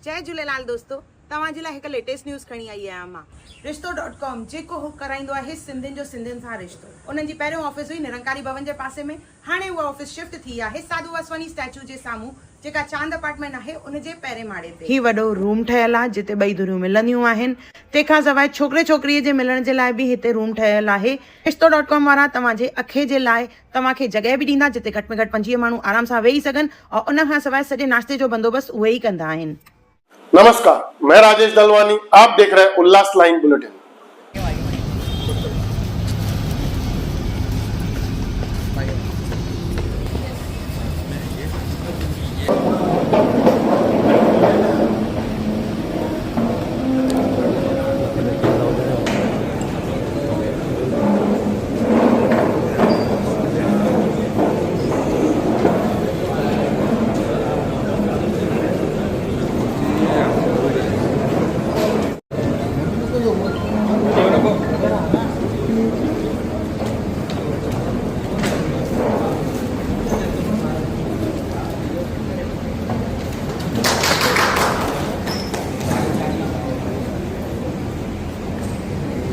जय झूलेलाल दोस्तों, तव्हांजे लाइ हिकु लेटेस्ट न्यूज़ खणी आई आहियां मां। रिश्तो.com जेको कराईंदो आहे सिंधियुनि जो सिंधियुनि सां रिश्तो। उन्हनि जी पहिरियों ऑफिस हुई निरंकारी भवन जे पासे में, हाणे उहा ऑफिस शिफ्ट थी आहे साधू वासवानी स्टैच्यू जे साम्हूं, जेका चांद अपार्टमेंट आहे उन जे पहिरें माड़े ते। ही वॾो रूम ठहियल आहे जिते ॿई धुरियूं मिलंदियूं आहिनि। तंहिंखां सवाइ छोकिरे छोकिरीअ जे मिलण जे लाइ बि हिते रूम ठहियल आहे। रिश्तो.com वारा तव्हांजे अखे जे लाइ तव्हांखे जॻह बि ॾींदा जिते घटि में घटि 25 माण्हू आराम सां वेही सघनि, और उन खां सवाइ सॼे नाश्ते जो बंदोबस्तु उहे ई कंदा आहिनि। नमस्कार, मैं राजेश दलवानी, आप देख रहे हैं उल्लास लाइन बुलेटिन।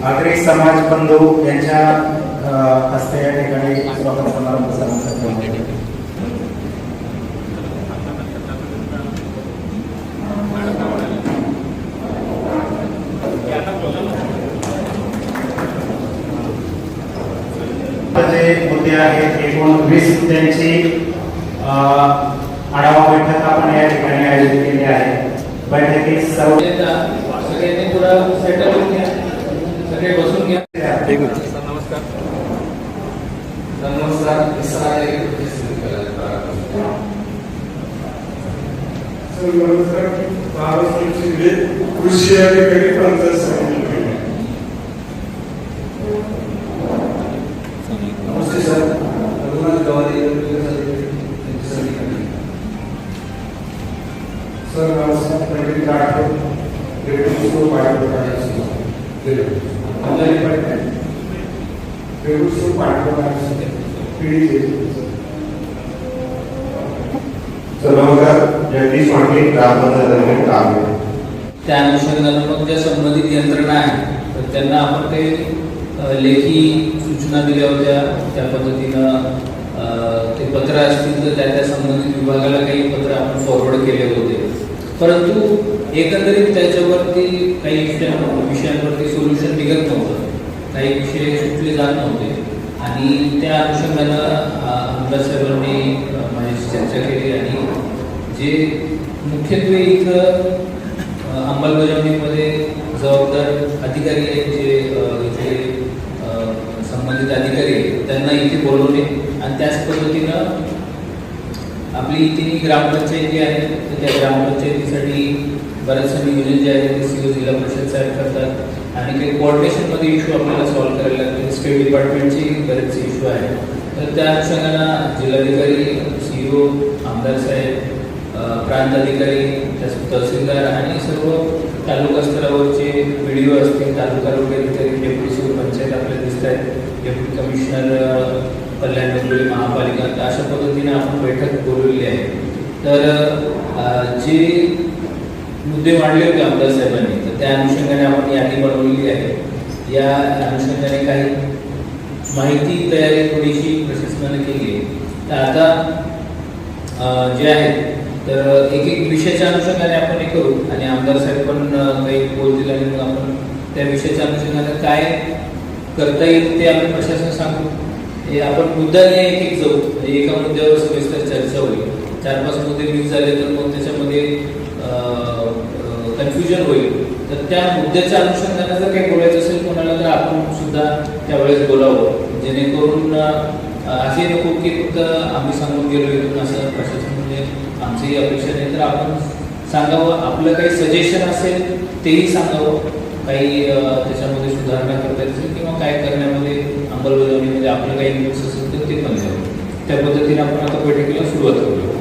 आगरी समाज बंधू यांच्या हस्ते या ठिकाणी स्वागत समारंभ झाला। जे मुद्दे आहेत एकूण 20 मुद्द्यांची आढावा बैठक आपण या ठिकाणी आयोजित केली आहे। बैठकीत सर्व सगळ्यांनी पुरा सेटल होऊन घ्या, सगळे बसून घ्या। एक मिनिट सर नमस्कार। नमस्कार। कृषी अधिकारी पंचायत समिती। नमस्ते सर। रघुनाथ गवारी सर नमस्कार। पंडित राठोड डेप्युटी सुपरवायझर जगदीश पाटील ग्रामपंचायत काम आहे। त्या अनुषंगाने मग ज्या संबंधित यंत्रणा आहे तर त्यांना आपण काही लेखी सूचना दिल्या होत्या। त्या पद्धतीनं ते पत्र असतील तर त्या संबंधित विभागाला काही पत्र आपण फॉरवर्ड केले होते, परंतु एकंदरीत त्याच्यावरती काही विषयांवरती सोल्युशन निघत नव्हतं, काही विषय सुटले जात नव्हते आणि त्या अनुषंगानं आमदार साहेबांनी माझ्याशी चर्चा केली आणि जे मुख्यत्वे इथं अंमलबजावणीमध्ये जबाबदार अधिकारी आहेत, जे इथे संबंधित अधिकारी आहेत, त्यांना इथे बोलवले आणि त्याच पद्धतीनं आपली तिन्ही ग्रामपंचायती आहेत तर त्या ग्रामपंचायतीसाठी बरेचसे नियोजन जे आहे ते सीओ जिल्हा परिषद साहेब करतात आणि काही कोऑर्डिनेशनमध्ये इश्यू आपल्याला सॉल्व्ह करायला लागते। स्टेट डिपार्टमेंटची बरेचसे इश्यू आहेत, तर त्या अनुषंगानं जिल्हाधिकारी, सीओ, आमदार साहेब, प्रांत अधिकारी, तहसीलदार आणि सर्व तालुका स्तरावरचे व्हिडिओ असतील, तालुका अधिकारी, डेप्युटी सीओ पंचायत आपल्याला दिसत आहेत, डेप्युटी कमिशनर कल्याण डोंबिवली महापालिका, तर अशा पद्धतीने आपण बैठक बोलवली आहे। तर जे मुद्दे मांडले होते आमदार साहेबांनी तर त्या अनुषंगाने आपण यादी बनवलेली आहे। या अनुषंगाने काही माहिती तयारी थोडीशी प्रशासनाने केली आहे, तर आता जे आहे तर एक एक विषयाच्या अनुषंगाने आपण हे करू आणि आमदार साहेब पण काही बोलतील आणि मग आपण त्या विषयाच्या अनुषंगाने काय करता येईल ते आपण प्रशासन सांगू। हे आपण मुद्द्याने एक एक जाऊ, एका मुद्द्यावर सविस्तर चर्चा होईल। 4-5 मुद्दे मिक्स झाले तर मग त्याच्यामध्ये कन्फ्युजन होईल, तर त्या मुद्द्याच्या अनुषंगाने जर काही बोलायचं असेल कोणाला तर आपण सुद्धा त्यावेळेस बोलावं, जेणेकरून असे नको की फक्त आम्ही सांगून गेलो इथून असं प्रशासन म्हणजे आमचीही अपेक्षा नाही, तर आपण सांगावं, आपलं काही सजेशन असेल तेही सांगावं, काही त्याच्यामध्ये सुधारणा करता येईल किंवा काय करण्यामध्ये अंमलबजावणीमध्ये आपलं काही इनपुट्स असेल तर ते पण द्यावं। त्या पद्धतीने आपण आता बैठकीला सुरुवात करूया।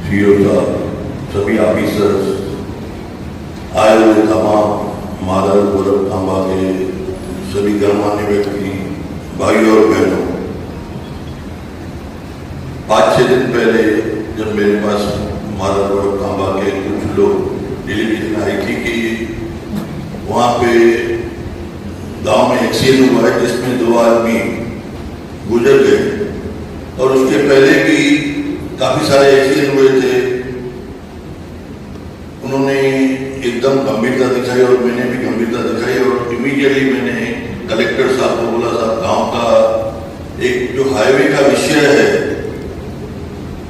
सीओ साहब, सभी ऑफिसर्स, आए हुए तमाम मादर गोरखधामा के सभी गणमान्य व्यक्ति, भाइयों और बहनों, 5-6 दिन पहले जब मेरे पास माधवपुर तांबा के कुछ लोग डेलीगेशन आई थी कि वहाँ पे गांव में एक्सीडेंट हुआ है जिसमें 2 आदमी गुजर गए और उसके पहले भी काफी सारे एक्सीडेंट हुए थे। उन्होंने एकदम गंभीरता दिखाई और मैंने भी गंभीरता दिखाई और इमीडिएटली मैंने कलेक्टर साहब को बोला, साहब गांव का एक जो हाईवे का विषय है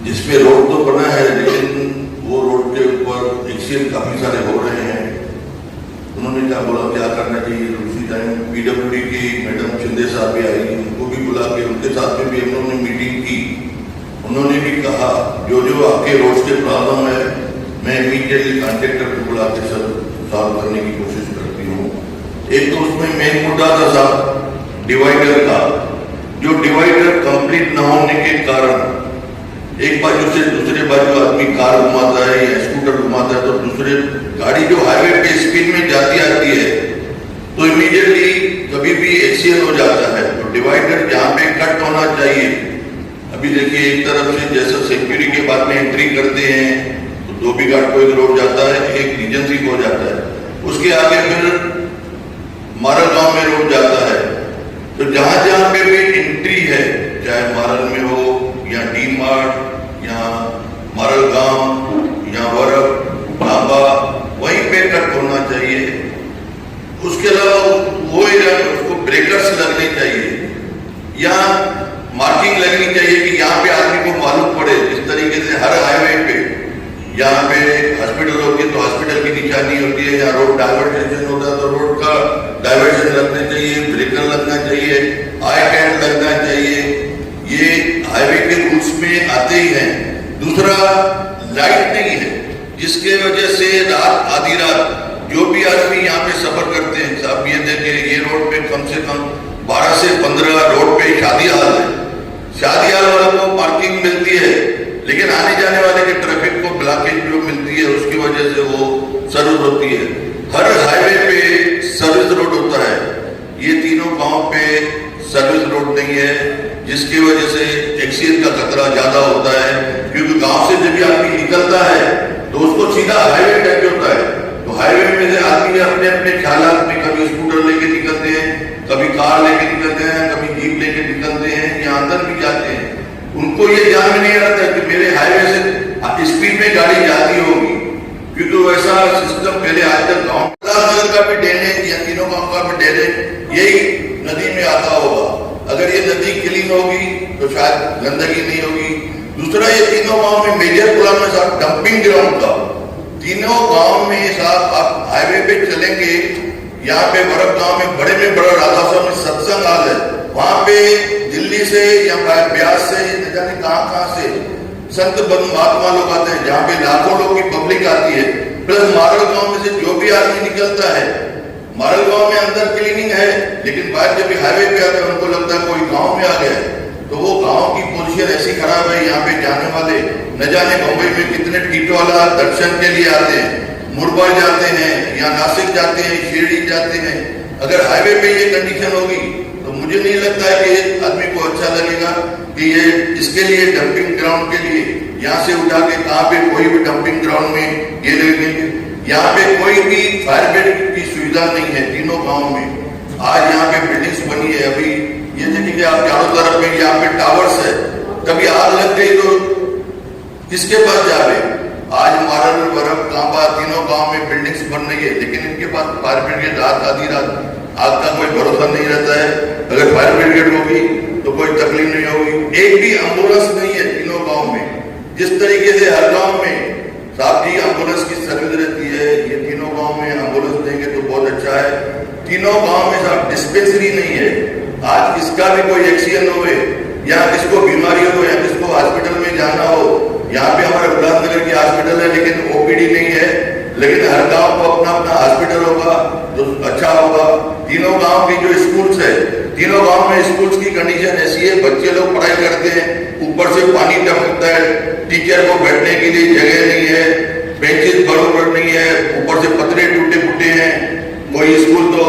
जिसपे रोड तो बना है लेकिन वो रोड के ऊपर एक्सीडेंट काफी सारे हो रहे हैं। उन्होंने क्या बोला क्या करना चाहिए। उसी टाइम पीडब्ल्यूडी की मैडम शिंदे साहब भी आई, उनको भी बुला के उनके साथ में भी हम लोगों ने मीटिंग की। उन्होंने भी कहा जो जो आपके रोड के प्रॉब्लम है मैं इमीडिएटली कॉन्ट्रैक्टर को बुला के सब सॉल्व करने की कोशिश करती हूँ। एक तो उसमें मेन मुद्दा था साहब डिवाइडर का, जो डिवाइडर कंप्लीट न होने के कारण एक बाजू से दूसरे बाजू आदमी कार घुमाता है या स्कूटर घुमाता है तो दूसरे गाड़ी जो हाईवे पे स्पीड में जाती आती है तो इमीडिएटली कभी भी एक्सीडेंट हो जाता है। तो डिवाइडर जहाँ पे कट होना चाहिए, अभी देखिए एक तरफ से जैसा सेक्यूरिटी के बाद में एंट्री करते हैं तो धोबी घाट को एक रोड जाता है, एक रीजेंसी को जाता है, उसके आगे फिर मारल गांव में रोड जाता है। तो जहां जहां पे भी एंट्री है चाहे मारल में हो या डी मार्ट या मारल गांव या वरक तांबा वहीं पे कट होना चाहिए। उसके अलावा वो एरिया में उसको ब्रेकर्स लगने चाहिए या मार्किंग लगनी चाहिए कि यहाँ पे आदमी को मालूम पड़े। इस तरीके से हर हाईवे पे यहाँ पे हॉस्पिटल होती है तो हॉस्पिटल की निशानी होती है, या रोड डाइवर्जन होता है तो रोड का डाइवर्जन लगना चाहिए, ब्रेकर लगना चाहिए, आई कैंड लगना चाहिए। ये हाईवे के रूल्स में आते ही हैं। दूसरा लाइट नहीं है जिसके वजह से रात आधी रात जो भी आदमी यहाँ पे सफर करते हैं, आप ये देखें ये रोड पे कम से कम 12 से 15 रोड पे शादी हाल है। शादी हाल वालों को पार्किंग मिलती है लेकिन आने जाने वाले के ट्रैफिक को ब्लॉकेज जो मिलती है उसकी वजह से वो सर्विस होती है। हर हाईवे पे सर्विस रोड होता है, ये तीनों गांव पे सर्विस रोड नहीं है जिसकी वजह से एक्सीडेंट का खतरा ज्यादा होता है। क्योंकि गांव से जब आदमी निकलता है तो उसको सीधा हाईवे टच होता है। तो हाईवे में से आदमी अपने अपने ख्यालात में कभी स्कूटर लेके निकलते हैं, कभी कार लेके निकलते हैं, कभी जीप लेके निकलते हैं या अंदर भी जाते हैं। उनको ये ध्यान में नहीं आता कि मेरे हाईवे से स्पीड में गाड़ी जाती होगी, क्योंकि वैसा सिस्टम पहले आज तक गाँव का भी ड्रेनेज या तीनों गाँव का भी ड्रेनेज यही नदी में आता होगा। अगर ये नदी क्लीन होगी तो शायद गंदगी नहीं होगी। दूसरा ये तीनों गांव में मेजर प्रॉब्लम है साहब डंपिंग ग्राउंड का। तीनों गांव में साहब आप हाईवे पे चलेंगे, यहाँ पे बरफ गांव में बड़ा राधा स्वामी में सत्संग हाल है, वहां पे दिल्ली से या ब्यास से न जाने कहाँ से संत महात्मा लोग आते हैं जहाँ पे लाखों लोग की पब्लिक आती है। प्लस मारल गांव में से जो भी आदमी निकलता है, मारल गांव में अंदर क्लीनिंग है लेकिन बाहर जब हाईवे पे आते हैं उनको लगता है कोई गांव में आ गया है। तो वो गांव की पोजीशन ऐसी खराब है, यहाँ पे जाने वाले न जाने मुंबई में कितने टीटवाला दर्शन के लिए आते हैं, मुरबाड जाते हैं या नासिक जाते हैं, शिरडी जाते हैं। अगर हाईवे पे ये कंडीशन होगी तो मुझे नहीं लगता है कि आदमी को अच्छा लगेगा कि ये इसके लिए डंपिंग ग्राउंड के लिए यहाँ से उठा के कहाँ पे कोई भी डंपिंग ग्राउंड में ये लगेंगे। यहाँ पे कोई भी फायर ब्रिगेड की सुविधा नहीं है तीनों गाँव में। आज यहाँ पे बिल्डिंग्स बनी है, अभी ये देखिए आप चारों तरफ में यहाँ पे टावर्स है, कभी आग लग गई तो किसके पास जावे। आज मारल बरफ तांबा तीनों गांव में बिल्डिंग्स बन रही है लेकिन इनके पास फायर ब्रिगेड रात आधी रात आग का कोई भरोसा नहीं रहता है। अगर फायर ब्रिगेड होगी तो कोई तकलीफ नहीं होगी। एक भी एम्बुलेंस नहीं है तीनों गांव में। जिस तरीके से हर गांव में साहब जी एम्बुलेंस की सर्विस रहती है, ये तीनों गांव में एम्बुलेंस देंगे तो बहुत अच्छा है। तीनों गांव में साहब डिस्पेंसरी नहीं है। आज किसका भी कोई एक्सीडेंट हो या किसको बीमारी हो या किसको हॉस्पिटल में जाना हो, यहाँ पे हमारे उल्लासनगर की हॉस्पिटल है लेकिन ओपीडी नहीं है, लेकिन हर गांव को अपना अपना हॉस्पिटल होगा तो अच्छा होगा। तीनों गांव की जो स्कूल्स है, तीनों गांव में स्कूल्स की कंडीशन ऐसी है, बच्चे लोग पढ़ाई करते हैं, ऊपर से पानी टपकता है, टीचर को बैठने के लिए जगह नहीं है, बेंचेस बराबर नहीं है, ऊपर से पतरे टूटे फूटे हैं। कोई स्कूल तो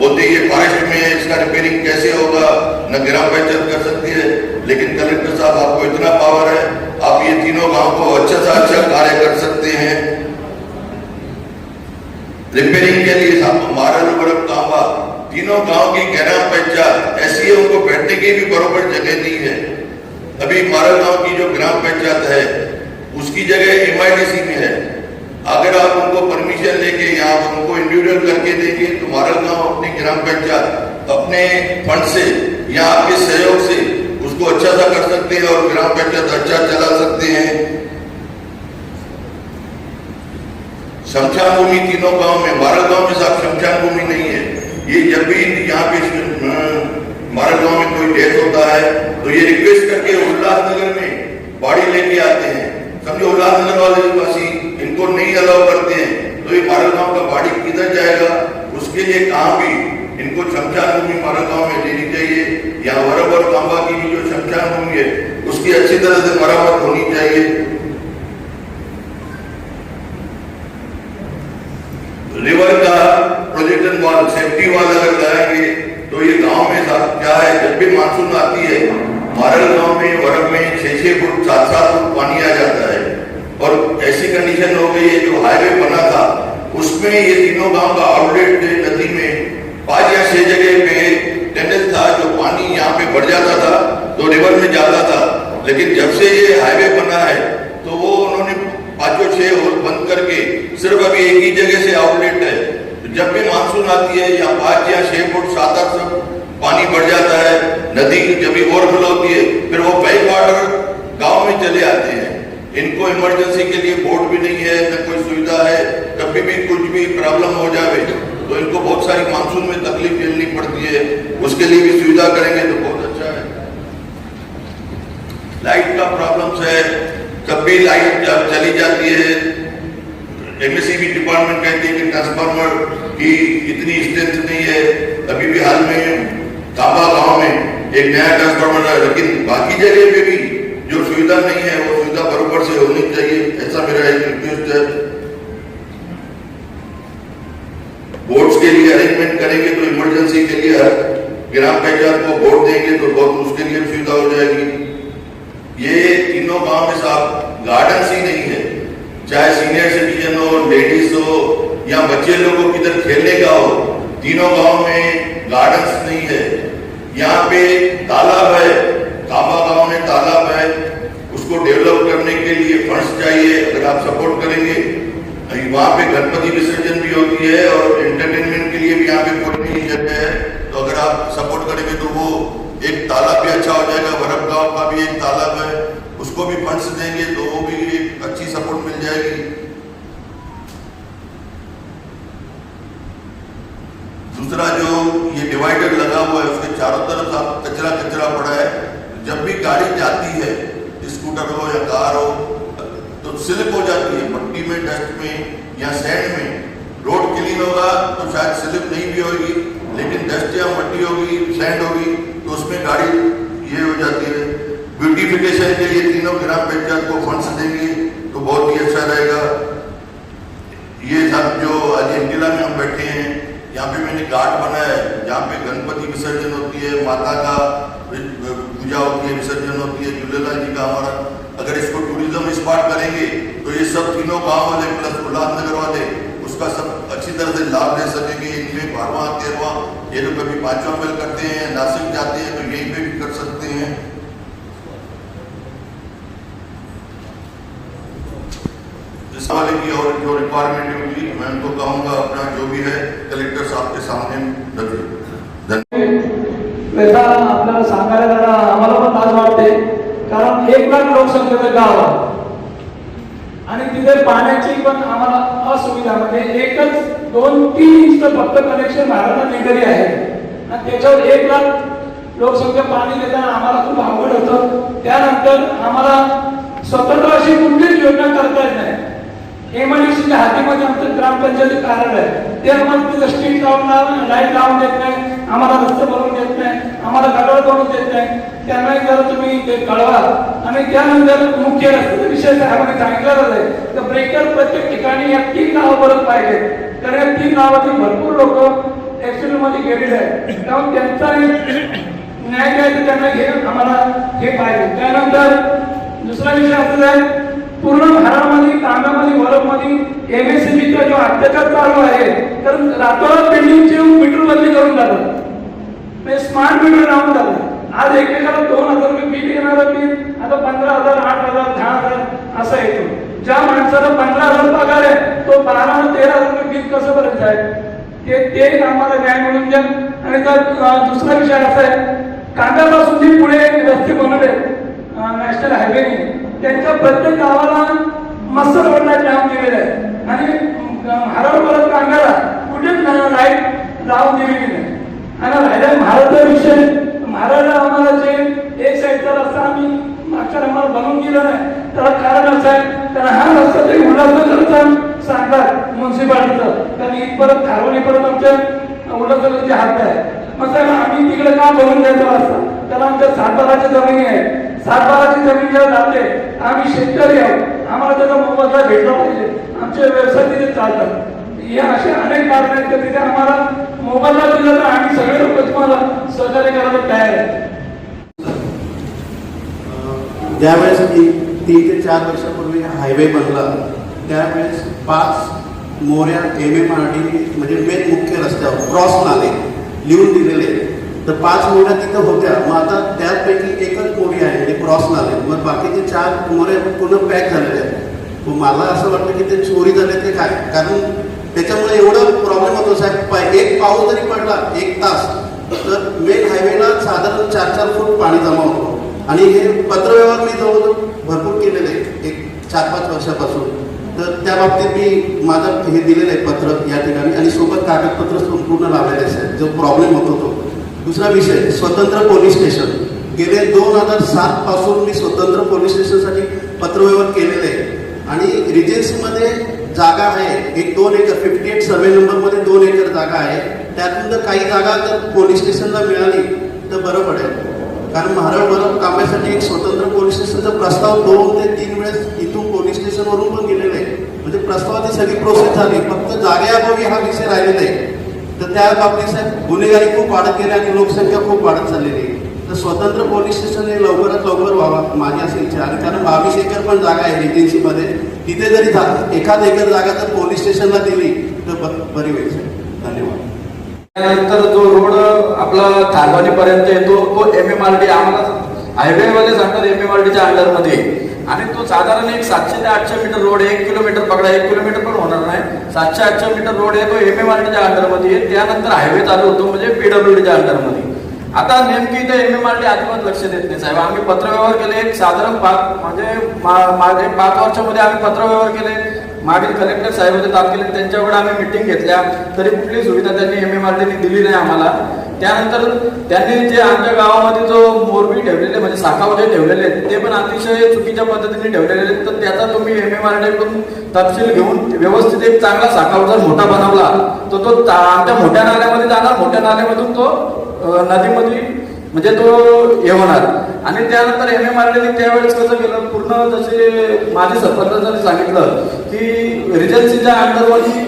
बोलते ये फॉरेस्ट में है, इसका रिपेयरिंग कैसे होगा, न ग्राम पंचायत कर सकती है। लेकिन कलेक्टर साहब आपको इतना पावर है रिपेयरिंग के लिए मारल उबरम कांबा तीनों गांव की ग्राम पंचायत ऐसी है, उनको बैठने की भी बराबर जगह नहीं है। अभी मारल गांव की जो ग्राम पंचायत है उसकी जगह MIDC में है। अगर आप उनको परमिशन लेके यहाँ उनको इंडिविजुअल करके देंगे तो मारल गांव अपनी ग्राम पंचायत अपने फंड से या आपके सहयोग से उसको अच्छा सा कर सकते हैं और ग्राम पंचायत अच्छा चला सकते हैं। शमशान भूमि तीनों गांव में, मारल गांव में साहब शमशान भूमि नहीं है। ये जब भी यहाँ पे मारल गांव में कोई डेथ होता है तो ये रिक्वेस्ट करके उल्लासनगर में बाड़ी लेके आते हैं। समझो उल्लासनगर वाले निवासी इनको नहीं अलाउ करते हैं तो ये मारल गांव का बाड़ी किधर जाएगा? उसके लिए कहाँ भी इनको शमशान भूमि मारल गांव में लेनी चाहिए। यहाँ वरब और कांबा की भी जो शमशान भूमि है उसकी अच्छी तरह से मरम्मत होनी चाहिए। रिवर का प्रोजेक्शन वॉल, सेफ्टी वॉल अगर लगाएंगे तो ये गांव में क्या है, जब भी मानसून आती है मारल गांव में वरब में 6-6 फुट 7-7 फुट पानी आ जाता है। और ऐसी कंडीशन हो गई है जो हाईवे बना था उसमें ये तीनों गांव का आउटलेट नदी में 5 या 6 जगह पे टेंडल था जो पानी यहाँ पे बढ़ जाता था तो रिवर में जाता था। लेकिन जब से ये हाईवे बना है तो वो उन्होंने 5-6 होल बंद करके सिर्फ अभी एक ही जगह से आउटलेट है। तो जब भी मानसून आती है या 5 या 6 फुट 7-8 फुट पानी बढ़ जाता है, नदी जब भी ओवरफ्लो होती है फिर वो बैक वाटर गांव में चले आते हैं। इनको इमरजेंसी के लिए बोट भी नहीं है, न कोई सुविधा है। कभी भी कुछ भी प्रॉब्लम हो जाए तो इनको बहुत सारी मानसून में तकलीफ झेलनी पड़ती है। उसके लिए भी सुविधा करेंगे तो बहुत अच्छा है। लाइट का प्रॉब्लम्स है, कभी लाइट चली जाती है, MSCB डिपार्टमेंट कहती है कि ट्रांसफार्मर की इतनी स्ट्रेंथ नहीं है। अभी भी हाल में कांबा गांव में एक नया ट्रांसफार्मर है, लेकिन बाकी जगह पे भी जो सुविधा नहीं है वो सुविधा बराबर से होनी चाहिए, ऐसा मेरा एक रिक्वेस्ट है। बोर्ड्स के लिए अरेंजमेंट करेंगे तो इमरजेंसी के लिए ग्राम पंचायत को वोट देंगे तो बहुत उसके लिए सुविधा हो जाएगी। ये तीनों गांव में साहब गार्डन्स ही नहीं है, चाहे सीनियर सिटीजन हो, लेडीज हो या बच्चे लोगों को किधर खेलने का हो, तीनों गांव में गार्डन्स नहीं है। यहाँ पे तालाब है, कांबा गांव में तालाब है, उसको डेवलप करने के लिए फंड्स चाहिए। अगर आप सपोर्ट करेंगे, वहाँ पे गणपति विसर्जन भी होती है और एंटरटेनमेंट के लिए भी यहाँ पे कोई नहीं जगह है, तो अगर आप सपोर्ट करेंगे तो वो एक तालाब भी अच्छा हो जाएगा। वरब गांव का भी एक तालाब है, उसको भी फंड्स देंगे तो वो भी एक अच्छी सपोर्ट मिल जाएगी। दूसरा जो ये डिवाइडर लगा हुआ है उसके चारों तरफ आप कचरा पड़ा है। जब भी गाड़ी जाती है, स्कूटर हो या कार हो, तो स्लिप हो जाती है मट्टी में, डस्ट में या सैंड में। रोड क्लीन होगा तो शायद स्लिप नहीं भी होगी, लेकिन डस्ट या मट्टी होगी, सैंड होगी तो उसमें गाड़ी ये हो जाती है। ब्यूटिफिकेशन के लिए तीनों ग्राम पंचायत को फंड्स देंगे तो बहुत ही अच्छा रहेगा। ये सब जो आज इंडिला में हम बैठे हैं, यहाँ पे मैंने घाट बनाया है जहाँ पे गणपति विसर्जन होती है, माता का पूजा होती है, विसर्जन होती है, झूलेलाल जी का हमारा। अगर इसको टूरिज्म स्पॉट करेंगे तो ये सब तीनों गांव वाले प्लस उल्लासनगर वाले उसका सब अच्छी तरह से लाभ ले सकेंगे। इनमें 12वां 13वां ये लोग कभी 5वां मेल करते हैं, नासिक जाते हैं तो यहीं पे भी कर सकते हैं। इस वाले की और जो रिक्वायरमेंट होगी मैं उनको कहूँगा अपना जो भी है कलेक्टर साहब के सामने रखें। वैसा आपल्याला सांगायला जरा आम्हाला पण लाज वाटते, कारण 1 लाख लोकसंख्येचं गाव आहे आणि तिथे पाण्याची पण आम्हाला असुविधा, म्हणजे एकच 2-3 इंच फक्त कनेक्शन महाराष्ट्र निघाली आहे आणि त्याच्यावर 1 लाख लोकसंख्या पाणी देताना आम्हाला खूप अवघड होतं। त्यानंतर आम्हाला स्वतंत्र अशी कुठलीच योजना करता येत नाही। MIDCच्या हातीमध्ये आमचं ग्रामपंचायत कार्यालय आहे, ते आम्हाला तिथं स्ट्रीट लावून लाईट लावून देत नाही, आम्हाला रस्ते बनवून देत नाही, आम्हाला गटार बनवून देत नाही। त्यांना जर तुम्ही ते कळवा आणि त्यानंतर मुख्य रस्त्याचा विषय साहेबांनी सांगितलेला आहे तर ब्रेकर प्रत्येक ठिकाणी या 3 गावापर्यंत पाहिजे, तर या 3 गावातील भरपूर लोक ऍक्सिडेंट मध्ये गेलेले आहेत, त्यामुळे त्यांचा न्याय द्यायचं त्यांना हे आम्हाला हे पाहिजे। त्यानंतर दुसरा विषय असा आहे, पूर्ण घरामध्ये तांब्यामध्ये वरमध्ये MSCBचा जो अत्याचार चालू आहे तर रातोरात बिल्डिंगची मीटर बदली करून जातात, स्मार्ट मीटर लावून जातात. आज एकमेकाला 2,000 रुपये बिल येणारं बिल आता 15,000, 8,000, 10,000 असा येतो. ज्या माणसाला 15,000 पगार आहे तो 12-13,000 रुपये बिल कसं भरायचं आहे ते आम्हाला न्याय मिळून द्या. आणि त्यात दुसरा विषय असा आहे, कांद्यापासून जे पुढे रस्ते बनवले नॅशनल हायवेने, त्यांच्या प्रत्येक गावाला मस्त रोडला जाम दिलेला आहे आणि हरवपर्यंत कांद्याला कुठेच लाईट लावून दिलेली नाही. आणि राहिला महाराजचा विषय, महाराजला आम्हाला जे एक साईडचा रस्ता आम्ही मागच्या आम्हाला बनवून दिला नाही, त्याला कारण असं आहे कारण हा रस्ता तरी उल्हासनगरचा सांगतात म्युन्सिपालिटीचं, कारण इथपर्यंत खारवणीपर्यंत आमच्या उल्हासनगरचे हात आहे. मग त्याला आम्ही तिकडे का बनवून द्यायचा रस्ता, त्याला आमच्या सातबाराच्या जमिनी आहे, सातबाराची जमीन जेव्हा जाते आम्ही शेतकरी आहोत, आम्हाला त्याचा मोबदला भेटला पाहिजे, आमचे व्यवसाय तिथे चालतात. या अशा अनेक कारण आहेत तर तिथे आम्हाला मोबदला दिला तर आम्ही सगळे लोक तुम्हाला सहकार्य करायला तयार आहे. ज्यावेळेस 3 ते 4 वर्षापूर्वी हायवे बनला त्यावेळेस 5 मोऱ्या MMRD म्हणजे मेन मुख्य रस्त्यावर क्रॉस नाले लिहून दिलेले, तर 5 मोऱ्या तिथं होत्या. मग आता त्यापैकी एकच मोरी आहे म्हणजे क्रॉस नाले, मग बाकीचे 4 मोऱ्या पूर्ण पॅक झालेले आहेत. मग मला असं वाटतं की ते चोरी झाले ते काय, कारण त्याच्यामुळे एवढं प्रॉब्लेम होतो साहेब. एक पाऊस जरी पडला 1 तास तर मेन हायवेला साधारण 4-4 फूट पाणी जमा होतो. आणि हे पत्रव्यवहार मी जवळजवळ भरपूर केलेले आहे एक 4-5 वर्षापासून, तर त्या बाबतीत मी माझं हे दिलेलं आहे पत्र या ठिकाणी आणि सोबत कागदपत्र संपूर्ण लावलेले आहे जो प्रॉब्लेम होतो तो. दुसरा विषय स्वतंत्र पोलीस स्टेशन, गेले 2007 पासून मी स्वतंत्र पोलीस स्टेशनसाठी पत्रव्यवहार केलेले आहे. आणि रिजन्सीमध्ये जागा आहे एक 2 एकर 58 सर्वे नंबरमध्ये 2 एकर जागा आहे. त्यातून जर काही जागा जर पोलीस स्टेशनला मिळाली तर बरं पडेल, कारण महाराष्ट्र कामासाठी एक स्वतंत्र पोलीस स्टेशनचा प्रस्ताव 2 ते 3 वेळेस इथून पोलीस स्टेशनवरून पण गेलेला आहे. म्हणजे प्रस्तावाची सगळी प्रोसेस झाली, फक्त जागेअभावी हा विषय राहिलेला आहे. तर त्या बाबतीत साहेब गुन्हेगारी खूप वाढत गेली आणि लोकसंख्या खूप वाढत चाललेली आहे. तर स्वतंत्र पोलीस स्टेशन हे लवकरात लवकर व्हावा माझी अशी इच्छा आहे. कारण 22 एकर पण जागा आहे एजन्सीमध्ये, तिथे जरी 1 एकर जागा जर पोलीस स्टेशनला दिली तर बरी होईल साहेब. धन्यवाद. त्यानंतर जो रोड आपला थारवानीपर्यंत येतो तो MMRD आम्हाला हायवेवाले सांगतात MMRDच्या अंडरमध्ये, आणि तो साधारण एक 700 ते 800 मीटर रोड आहे. 1 किलोमीटर पकडा, 1 किलोमीटर पण होणार नाही, 700-800 मीटर रोड आहे तो MMRDच्या अंडरमध्ये आहे. त्यानंतर हायवे चालू होतो म्हणजे PWDच्या अंडरमध्ये. आता नेमकी इथे MMRD अजिबात लक्ष देत नाही साहेब. आम्ही पत्रव्यवहार केले एक साधारण 5 वर्षामध्ये आम्ही पत्रव्यवहार केले. मागील कलेक्टर साहेब होते तात्कालिक, त्यांच्याकडे आम्ही मिटिंग घेतल्या तरी कुठली सुविधा त्यांनी MMRDने दिली नाही आम्हाला. त्यानंतर त्यांनी जे आमच्या गावामध्ये जो मोरबी ठेवलेले म्हणजे साखाव जे ठेवलेले ते पण अतिशय चुकीच्या पद्धतीने ठेवलेले आहेत. तर त्याचा तुम्ही MMRD कडून तपशील घेऊन व्यवस्थित एक चांगला साखाव जर मोठा बनवला तर तो आमच्या मोठ्या नाल्यामध्ये जाणार, मोठ्या नाल्यामधून तो नदीमध्ये म्हणजे तो हे होणार. आणि त्यानंतर MMRDने त्यावेळेस कसं केलं, पूर्ण जसे माझे सरपंचांनी सांगितलं की रिजन्सीच्या अंडरवरती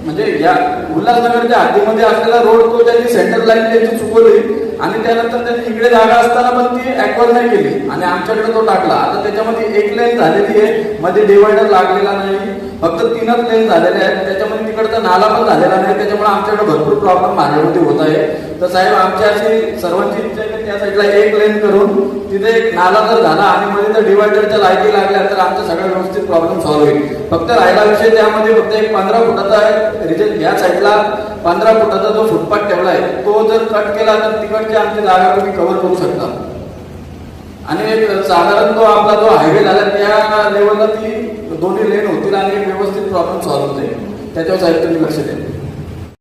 म्हणजे या उल्हासनगरच्या हद्दीमध्ये असलेला रोड तो त्यांनी सेंटर लाईन त्यांची चुकवली आणि त्यानंतर त्यांनी इकडे जागा असताना पण ती ऍक्वर नाही केली आणि आमच्याकडे तो टाकला. आता त्याच्यामध्ये 1 लेन झालेली आहे, मध्ये डिवायडर लागलेला नाही, फक्त 3च लेन झालेले आहेत. त्याच्यामध्ये तिकडचा नाला पण झालेला नाही, त्याच्यामुळे आमच्याकडे भरपूर प्रॉब्लेम मार्गामध्ये होत आहे. तर साहेब आमची अशी सर्वांची इच्छा आहे की त्या साईडला 1 लेन करून तिथे एक नाला जर झाला आणि मध्ये जर डिवायडरच्या लाईटी लागल्या तर आमच्या सगळ्या व्यवस्थित प्रॉब्लेम सॉल्व्ह होईल. फक्त राहिला विषय त्यामध्ये फक्त एक 15 फुटाचा रिजन या साईडला 15 फुटाचा जो फुटपाथ ठेवला आहे तो जर कट केला तर तिकडची आमची जागा तुम्ही कव्हर करू शकता. आणि साधारण तो आपला जो हायवे झाला त्या लेवलला ती दोन्ही लेन होतील आणि व्यवस्थित प्रॉब्लेम सॉल्व्ह होते. त्याच्यावर साहेब तुम्ही लक्ष द्या.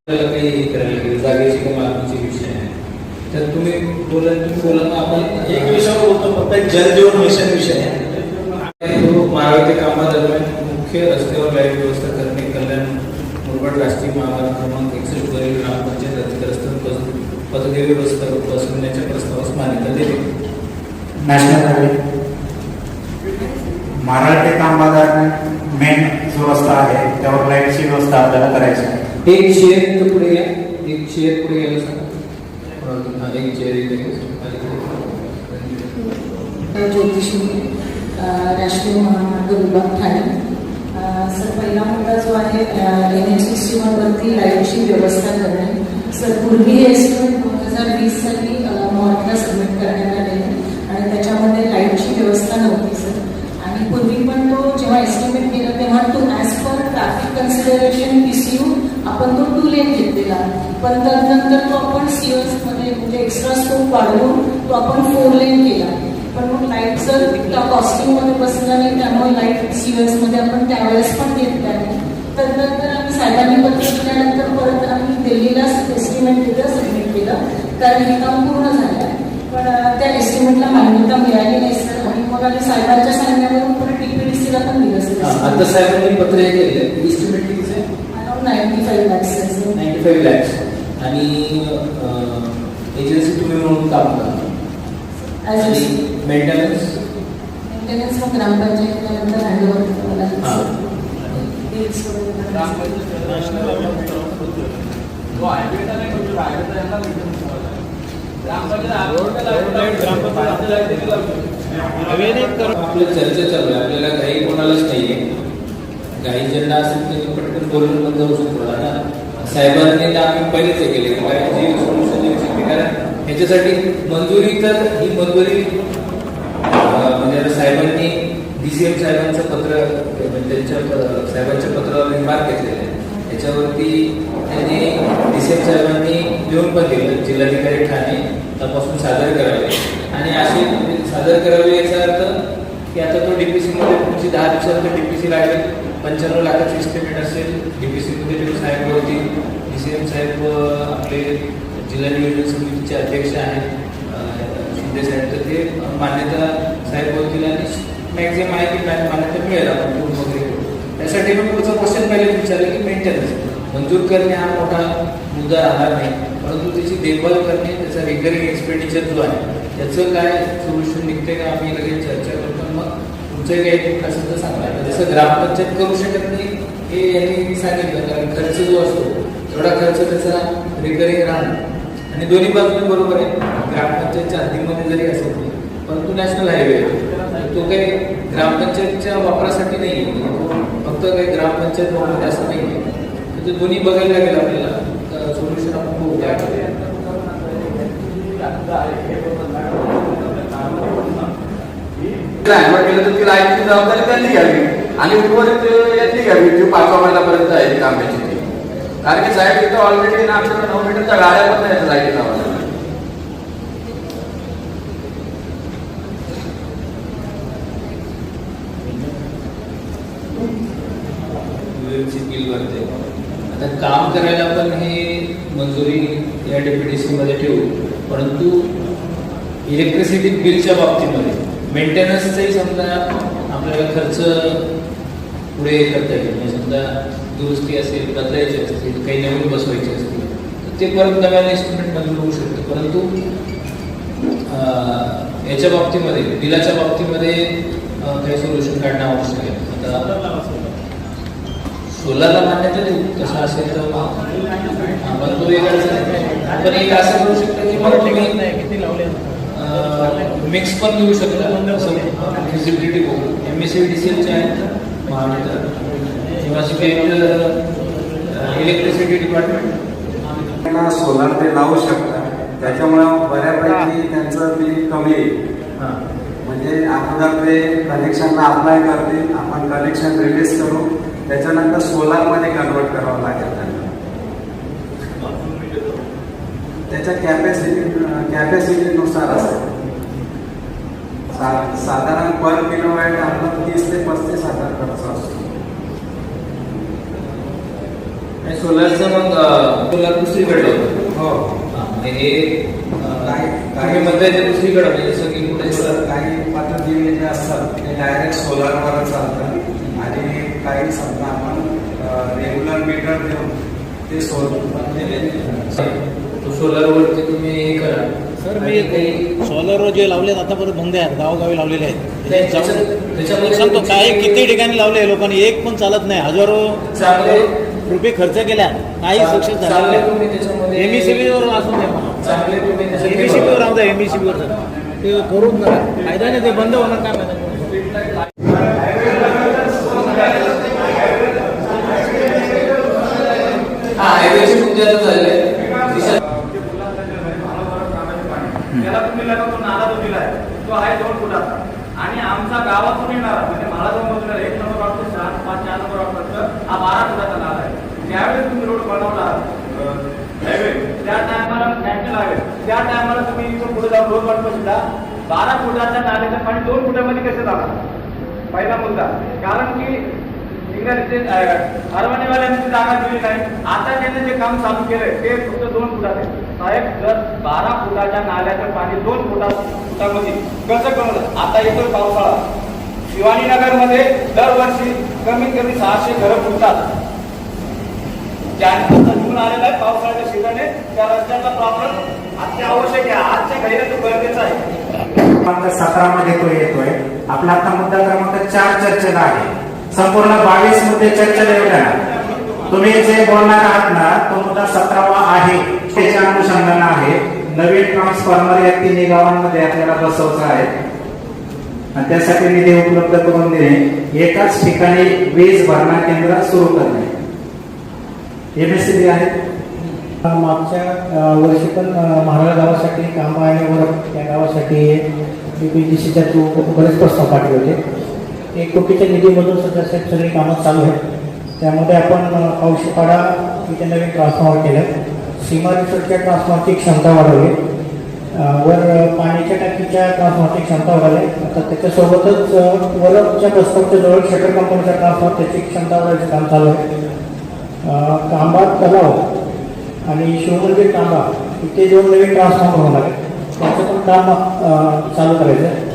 काही करायला जागेची किंवा मागणीचे विषय आहे तर तुम्ही बोला आपण एक विषयावर बोलतो फक्त जलजीवन मिशन विषय आहे. महाराष्ट्र कामादरम्यान मुख्य रस्त्यावर लाईट व्यवस्था करणे, कल्याण मुरबाड राष्ट्रीय महामार्ग क्रमांक 61 वरील ग्रामपंचायत अधिग्रस्त पथदे व्यवस्था बसवण्याच्या प्रस्तावास मान्यता दिली. नॅशनल हायवे महाराष्ट्र ते तांबादरम्यान मेन जो रस्ता आहे त्यावर लाईटची व्यवस्था आपल्याला करायची आहे. एक शेअर पुढे या, एक शेअर पुढे यायला सांगा. एक शेअर इथे ज्योतिषी राष्ट्रीय महामार्ग विभाग ठाणे सर पहिला मुद्दा जो आहे NH61 वरती लाईटची व्यवस्था करणे. सर पूर्वी एस्टिमेट 2020 साली मॉर्गला सबमिट करण्यात आलेले आणि त्याच्यामध्ये लाईटची व्यवस्था नव्हती सर. आणि पूर्वी पण तो जेव्हा एस्टिमेट केला तेव्हा तो as per traffic consideration PCU आपण तो 2 लेन घेतलेला, पण त्यानंतर तो आपण COS मध्ये म्हणजे एक्स्ट्रा स्कोप वाढवून तो आपण 4 लेन केला. पण मग लाईट जर त्या कॉस्टिंगमध्ये बसला नाही, त्यामुळे लाईट COS मध्ये आपण त्यावेळेस पण घेतल्या नाही. त्यानंतर आम्ही साहेबांनी पत्र दिल्यानंतर परत आम्ही दिल्लीला एस्टिमेट दिलं, सबमिट केलं, कारण हे काम पूर्ण झालं आहे. पण त्या एस्टिमेटला मान्यता मिळाली नाही सर. आणि मग आम्ही साहेबांच्या सांगण्यावरून परत TPDCला पण दिलं सर. आता साहेबांनी पत्र हे केलं, एस्टिमेट किती आहे? Around 95 lakhs sir. 95 lakhs. आणि एजन्सी तुम्ही म्हणून काम करा. मेंटेनन्स मग ग्रामपंचायतीला नंतर हँडओव्हर करावं लागेल. आपलं चर्चा चालू आहे, आपल्याला काही कोणालाच नाहीये. काही ज्यांना असेल त्यांनी पटकन बोलून बंद होऊ शकतो. आता साहेबांनी आम्ही पहिलेच हे केले की काय जी सोल्युशन येऊ शकते, कारण ह्याच्यासाठी मंजुरी तर ही मंजुरी म्हणजे आता साहेबांनी DCM साहेबांचं पत्र त्यांच्या साहेबांच्या पत्रावर मार्क घेतलेलं आहे. त्याच्यावरती त्यांनी DCM साहेबांनी लिहून पण दिलं जिल्हाधिकारी ठाणे तपासून सादर करावे आणि असे सादर करावे. याचा अर्थ की आता तो DPC मध्ये तुमची 10 दिवसानंतर DPC लागेल, 95 लाखाची एस्टिमेट असेल, DPC मध्ये साहेब होतील, DCM साहेब आपले जिल्हा नियोजन समितीचे अध्यक्ष आहेत शिंदे साहेब, तर ते मान्यता साहेब होतील आणि मॅक्झिमम आहे की मान्यता मिळेल आपण पूर्ण वगैरे करू. त्यासाठी मी पुढचा क्वेश्चन पहिले विचारलं की मेंटेनन्स मंजूर करणे हा मोठा मुद्दा राहणार नाही, परंतु त्याची देखभाल करणे, त्याचा रिकरिंग एक्सपेंडिचर जो आहे त्याचं काय सोल्युशन निघते का आम्ही लगेच चर्चा करतो. मग तुमचं काही असेल तर सांगा. जसं ग्रामपंचायत करू शकत नाही हे यांनी सांगितलं, कारण खर्च जो असतो तेवढा खर्च त्याचा रिकरिंग राहणार. आणि दोन्ही बाजूने बरोबर आहे, ग्रामपंचायतच्या हद्दीमध्ये जरी असेल परंतु नॅशनल हायवे तो काही ग्रामपंचायतच्या वापरासाठी नाही आहे, फक्त काही ग्रामपंचायत वापरते असं नाही आहे. तर ते दोन्ही बघायला लागेल आपल्याला, सोल्युशन आपण बघू काय केलं तर ती लाईटची जबाबदारी त्यांनी घ्यावी आणि उर्वरित यांनी घ्यावी जी 5व्या महिन्यापर्यंत आहे ती कामाची ती. कारण की साहेब इथं ऑलरेडी आमच्याकडे 9 मीटरच्या गाड्या पण नाही लाईटी लावायला. बिल भरते. आता काम करायला पण हे मंजुरी या DPDC मध्ये ठेवू, परंतु इलेक्ट्रिसिटी बिलच्या बाबतीमध्ये मेंटेनन्सचाही समजा आपल्याला खर्च पुढे करता येईल. म्हणजे समजा दुरुस्ती असेल, बदलायची असतील, काही नवीन बसवायचे असतील तर ते परत नव्याने एस्टिमेट मंजूर होऊ शकतं. परंतु याच्या बाबतीमध्ये बिलाच्या बाबतीमध्ये काही सोल्युशन काढणं आवश्यक आहे. आता सोलारला मान्यता देऊ तसं असेल तर आपण तो एक आपण एक असं करू शकतो की मग तुम्ही मिक्स पण घेऊ शकता, फिजिबिलिटी बघू. MSCDCLचे आहेत महामंडळ किंवा इलेक्ट्रिसिटी डिपार्टमेंट सोलार ते लावू शकतात, त्याच्यामुळं बऱ्यापैकी त्यांचं बिल कमी येईल. म्हणजे अगोदर ते कनेक्शनला अप्लाय करतील, आपण कनेक्शन रिलीज करू, त्याच्यानंतर सोलारमध्ये कन्वर्ट करावं लागेल त्यांना. त्याच्या कॅपॅसिटीनुसार असेल. साधारण पर किलोवॅट आपला 30 ते 35,000 खर्च असतो. सोलारचं मग सोलार दुसरीकडे होतं. हो, हे काही म्हणताय ते दुसरीकडे म्हणजे जसं की कुठे सोलार काही पद्धती जे असतात ते डायरेक्ट सोलारवर चालतात आणि काही समजा आपण रेग्युलर मीटर देऊन ते सोलारवरती तुम्ही हे करा. सर मी काही सोलर जे लावलेत आतापर्यंत बंद आहेत, गावोगावी लावलेले आहेत. त्याच्यामध्ये सांगतो काय किती ठिकाणी लावले लोकांनी, एक पण चालत नाही. हजारो चांगले रुपये खर्च केल्या, काही सक्सेस झाले. MSCBवर असून चांगले MSCBवर राहू द्या, MSCBवर ते करून फायदा नाही, ते बंद होणार काय माहिती. गावातून येणार म्हणजे महाराजांमधून 1 नंबर वाटतो 4 नंबर वाटतो हा 12 फुटाचा नाला आहे. ज्यावेळेस तुम्ही रोड बनवला हायवे त्या टायमाला नॅशनल हायवे त्या टायमाला तुम्ही इथून पुढे जाऊन रोड बनवू सुद्धा 12 फुटाच्या नाल्याचं पाणी 2 फुटामध्ये कसं जाणार? पहिला मुद्दा. कारण की परवानेवाल्यांची जागा दिली नाही. आता त्यांनी जे काम चालू केलंय ते फक्त 2 फुटात आहे. साहेब जर 12 फुटाच्या नाल्याचं पाणी 2 फुटामध्ये कसं कळलं? आता येतो पावसाळा, शिवाजीनगर मध्ये दरवर्षी कमीत कमी 600 घरं फुटतात. ज्यांचा जून आलेला आहे पावसाळ्याच्या सीझनने त्या रस्त्याचा प्रॉब्लेम अत्यावश्यक आहे. आजच्या घडीला तो गरजेचा आहे. क्रमांक 17 मध्ये तो येतोय. आपला आता मुद्दा क्रमांक 4 चर्चेला आहे. संपूर्ण 22 मुद्दे चर्चेला येतात. तुम्ही जे बोलणार आहात ना तो मुद्दा 17वा आहे. त्याच्या अनुषंगाने आहे. नवीन ट्रान्सफॉर्मर या 3 गावांमध्ये आपल्याला बसवायचा आहे आणि त्यासाठी निधी उपलब्ध करून देणे, एकाच ठिकाणी वीज भरणा केंद्र सुरू करणे. एमएससीबी आहे. मागच्या वर्षी पण महाराज गावासाठी काम आहे वर या गावासाठी बीपीडीसीच्या थ्रू बरेच प्रस्ताव पाठवले होते. 1 कोटीच्या निधीमधून सध्या सगळी कामं चालू आहेत. त्यामध्ये आपण औषधपाडा इथे नवीन ट्रान्सफॉर्मर केलं. सीमा रिसोर्टच्या ट्रान्सफॉर्मरची क्षमता वाढवली. वर पाण्याच्या टाकीच्या ट्रान्सफॉर्मरची क्षमता वाढवली. आता त्याच्यासोबतच वरच्या प्रस्तावच्या जवळ शटर कंपनीचा ट्रान्सफॉर्मर त्याची क्षमता वाढवायचं काम चालू आहे. कांबा तलाव आणि शिवमंदिर तांबा इथे 2 नवीन ट्रान्सफॉर्मर होणार आहे. त्याचं पण काम चालू करायचं आहे.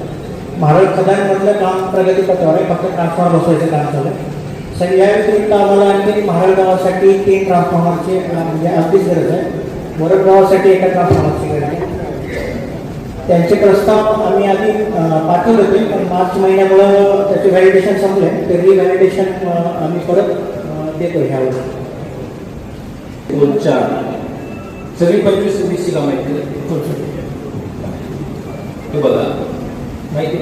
महाराज खदानमधलं काम प्रगतीपथावर आहे. फक्त ट्रान्सफॉर्मर बसवायचं काम चालू आहे. सर या व्यतिरिक्त आम्हाला आणखी महाराज गावासाठी 3 ट्रान्सफॉर्मरची म्हणजे अगदीच गरज आहे. वरद गावासाठी 1 ट्रान्सफॉर्मरची गरज आहे. त्यांचे प्रस्ताव आम्ही आधी पाठवले होते पण मार्च महिन्यामुळं त्याचे व्हॅलिडेशन संपले. ते रिव्हॅलिडेशन आम्ही परत देतो ह्यावर. 2-4 सगळी 25-26 कामं आहेत. हे बघा माहिती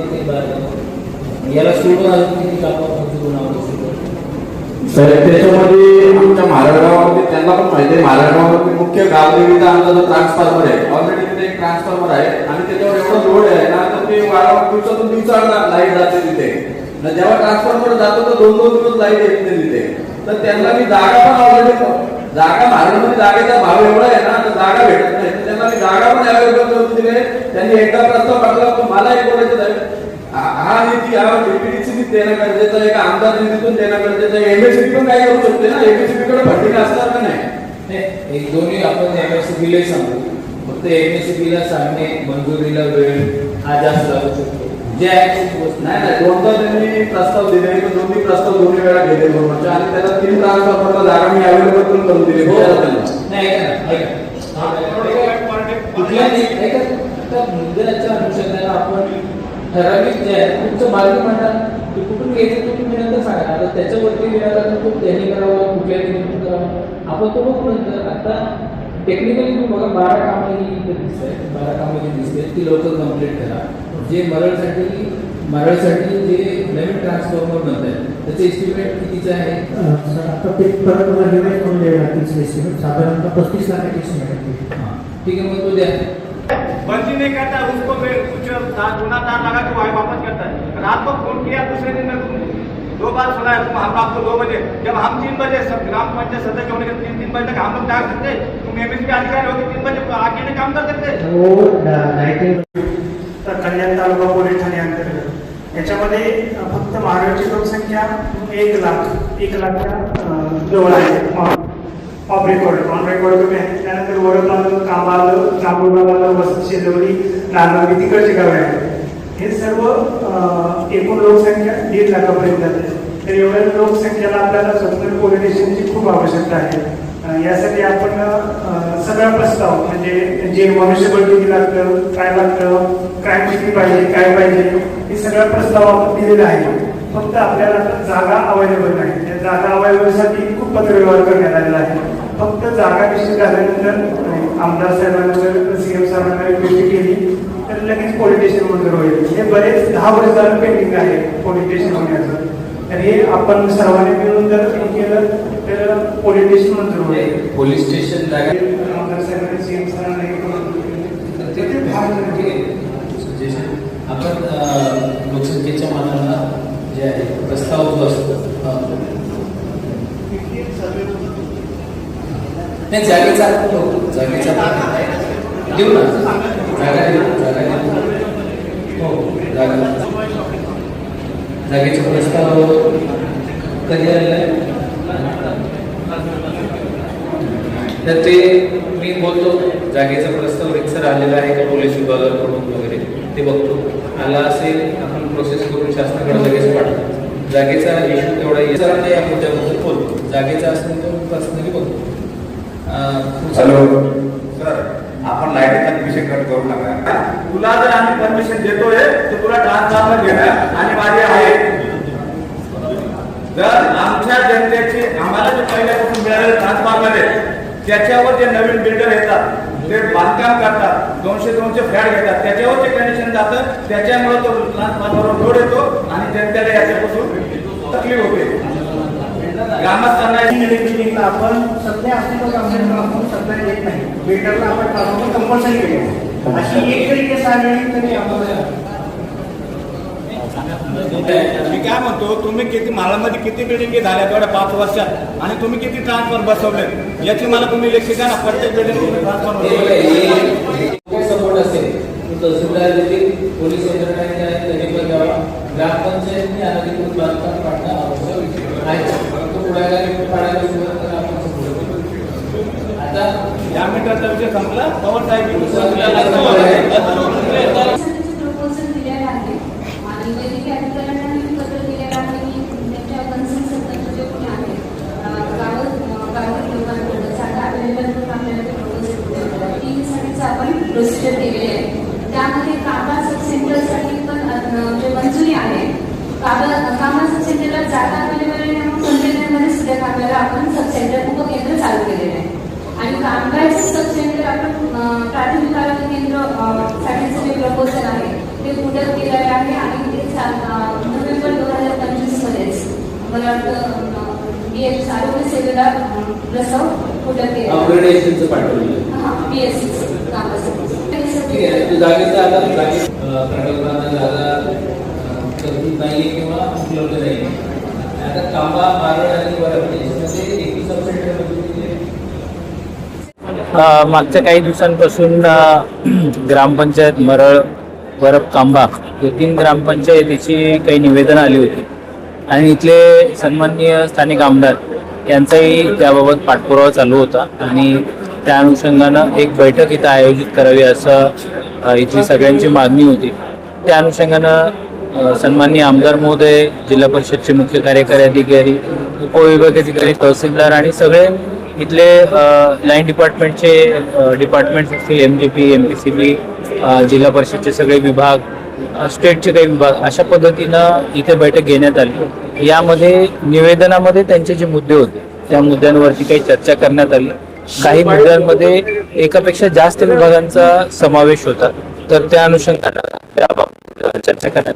याला सोडून अजून किती कामं सर त्याच्यामध्ये आमच्या महाराष्ट्रामध्ये त्यांना पण माहिती आहे. महाराष्ट्रामध्ये मुख्य गावदेवीचा आमचा जो ट्रान्सफॉर्मर आहे ऑलरेडी तिथे एक ट्रान्सफॉर्मर आहे आणि त्याच्यावर एवढं लोड आहे ना तर ते वारंवार दिवसातून दिवसाला लाईट जाते तिथे. जेव्हा ट्रान्सफॉर्मर जातो तर 2-2 दिवस लाईट येत नाही तिथे. तर त्यांना मी जागा पण ऑलरेडी जागा महाराष्ट्रामध्ये जागेचा भाव एवढा आहे ना तर जागा भेटत नाही. तर त्यांना मी जागा पण अवेलेबल करून दिले. त्यांनी एकदा प्रस्ताव पाठवला पण मला एक बोलायचं आहे हा निधी हा डीपीडीसी देणं गरजेचं आहे का आमदार निधीतून देणं गरजेचं आहे? एमएससीबी पण काय करू शकते ना. एमएससीबी कडे फंडिंग असणार का नाही? एक दोन्ही आपण एमएससीबीला सांगू. फक्त एमएससीबीला सांगणे मंजुरीला वेळ हा जास्त लागू शकतो. जे नाही 2दा त्यांनी प्रस्ताव दिले पण 2 प्रस्ताव 2 वेळा घेतले बरोबर आणि त्याला 3 ट्रान्सफॉर्मरला जागा मी अवेलेबल पण करून दिली. कुठल्या मुद्द्याच्या अनुषंगाने आपण ठराविक जे आहे तुमचं मार्ग म्हणतात ते कुठून घ्यायचं तुम्ही नंतर सांगा. आता त्याच्यावरती विनाकारण खूप त्यांनी करावं कुठल्या निधीतून करावं आपण तो बघू नंतर. आता टेक्निकली तुम्ही बघा 12 कामं ही इथे दिसत आहेत. 12 कामं जी दिसते ती लवकर कम्प्लीट करा. जे मरळसाठी जे नवीन ट्रान्सफॉर्मर म्हणतात त्याचं एस्टिमेट कितीचं आहे? आता ते परत मला रिवाइज करून द्यावे लागतील एस्टिमेट. साधारणतः 35 लाखाची एस्टिमेट आहे. ठीक है, मग तो द्या. बंदी नहीं करता उसको कुछ गुना 4 लगा के वही वापस करता है. रात को फोन किया दूसरे दिन में 2 बार सुना है तुम हम आपको 2 बजे जब हम 3 बजे सब ग्राम पंचायत सदस्य होने के 3 बजे तक हम लोग जा सकते. तुम एमएसपी अधिकारी हो 3 बजे आके नहीं काम कर सकते. तर कल्याण तालुका पोलीस ठाणे अंतर्गत याच्यामध्ये फक्त महाराष्ट्राची लोकसंख्या 1 लाखच्या जवळ आहे. ऑफ रेकॉर्ड ऑन रेकॉर्ड कमी आहे. त्यानंतर वडद आलं, कांबा आलं, जांभूळबाग आलं, वसंत शेजवडी, नांदवडी तिकडचे गावे आहेत. हे सर्व एकूण लोकसंख्या 1.5 लाखापर्यंत जाते. तर एवढ्या लोकसंख्येला आपल्याला स्वतंत्र पोलीस स्टेशनची खूप आवश्यकता आहे. यासाठी आपण सगळा प्रस्ताव म्हणजे जे मनुष्यबळ किती लागतं, काय लागतं, क्राईम किती पाहिजे, काय पाहिजे हे सगळा प्रस्ताव आपण दिलेला आहे. फक्त आपल्याला आता जागा अवेलेबल नाही. त्या जागा अवेलेबलसाठी खूप पत्रव्यवहार करण्यात आलेला आहे. फक्त जागा निश्चित झाल्यानंतर आमदार साहेबांना सीएम साहेबांना रिक्वेस्ट केली तर लगेच पोलीस स्टेशन मंजूर होईल. हे बरेच 10 वर्ष झालं पेंडिंग आहे पोलीस स्टेशन होण्याचं. तर हे आपण सर्वांनी मिळून जर केलं तर पोलीस स्टेशन मंजूर होईल. पोलीस स्टेशन आमदार साहेबांनी सीएम साहेबांना आपण लोकसंख्येच्या मानानं जे आहे प्रस्ताव जो असतो नाही जागेचा देऊ ना जागा हो जागेचा प्रस्ताव कधी आलेला आहे तर ते मी बोलतो जागेचा प्रस्ताव रिक्सर आलेला आहे का पोलीस विभागाकडून वगैरे ते बघतो आला असेल आपण प्रोसेस करून शासनाकडे लगेच पाठवतो जागेचा इश्यू तेवढा सरांना या मुद्द्याबद्दल बोलतो जागेचा असेल तर पर्सनली बघतो हॅलो सर आपण लाईटीचा विषय कट करू नका तुला जर आम्ही परमिशन देतोय तर तुला ट्रान्सफॉर्मर घेणं अनिवार्य आहे जर आमच्या जनतेची आम्हाला जे पहिल्यापासून मिळालेलं ट्रान्सफॉर्मर आहे त्याच्यावर जे नवीन बिल्डर येतात ते बांधकाम करतात 200 फ्लॅट घेतात त्याच्यावर ते कनेक्शन जातं त्याच्यामुळे तो ट्रान्सफॉर्मरवर लोड येतो आणि जनतेला याच्यापासून तकलीफ होते ग्रामस्थांना आपण सध्या असलेलं कामगार आपण सध्या येत नाही बिल्डरला आपण ट्रान्सफॉर्मर कंपल्सरी केले अशी एक जरी केस आली तरी आम्हाला मी काय म्हणतो तुम्ही किती महारामध्ये किती बिल्डिंग झाल्या तेवढ्या 5 वर्षात आणि तुम्ही किती ट्रान्सफॉर्मर बसवले याची मला तुम्ही लेखी द्या ना प्रत्येक बिल्डिंग ट्रान्सफॉर्मर सपोर्ट असेल तहसीलदार देखील पोलीस यंत्रणा त्यांनी पण द्यावा ग्रामपंचायतने अनधिकृत बांधकाम काढणं आवश्यक आहे तो पुढाकारी पाडायला सुरुवात करा आपण आता या मीटरचा विषय संपला पवन साहेब प्रोसिजर केलेली आहे त्यामध्ये कामा सब सेंटरसाठी पण जे मंजुरी आहे कामा सब सेंटरला जागा अवेलेबल आहे म्हणून कंटेनरमध्ये सुद्धा कामाला आपण सब सेंटर उपकेंद्र चालू केलेले आहे आणि कामगारचे सब सेंटर आपण प्राथमिक आरोग्य केंद्र साठीचं जे प्रपोजल आहे ते पुढे केलेले आहे आणि ते नोव्हेंबर 2025 मध्येच मला वाटतं आरोग्य सेवेला प्रस्ताव पुढे केला PSC ठीक आहे तू जागेचा आता प्रकल्पांना जागा तरतूद नाहीये किंवा उपलब्ध नाही आता कांबा मारळ आणि वरपट्टीमध्ये एकूण सबसेंटर मागच्या काही दिवसांपासून ग्रामपंचायत मरळ वरप कांबा या 3 ग्रामपंचायतीची काही निवेदन आली होती आणि इथले सन्माननीय स्थानिक आमदार यांचाही त्याबाबत पाठपुरावा चालू होता आणि त्या अनुषंगानं एक बैठक इथं आयोजित करावी असं इथली सगळ्यांची मागणी होती त्या अनुषंगानं सन्माननीय आमदार महोदय जिल्हा परिषदचे मुख्य कार्यकारी अधिकारी उपविभागाधिकारी तहसीलदार आणि सगळे इथले लाईन डिपार्टमेंटचे डिपार्टमेंट्स असतील MGP MPCB जिल्हा परिषदचे सगळे विभाग स्टेटचे काही विभाग अशा पद्धतीनं इथे बैठक घेण्यात आली यामध्ये निवेदनामध्ये त्यांचे जे मुद्दे होते त्या मुद्द्यांवरती काही चर्चा करण्यात आली काही मुद्द्यांमध्ये एकापेक्षा जास्त विभागांचा समावेश होता तर त्या अनुषंगाने त्याबाबत चर्चा करण्यात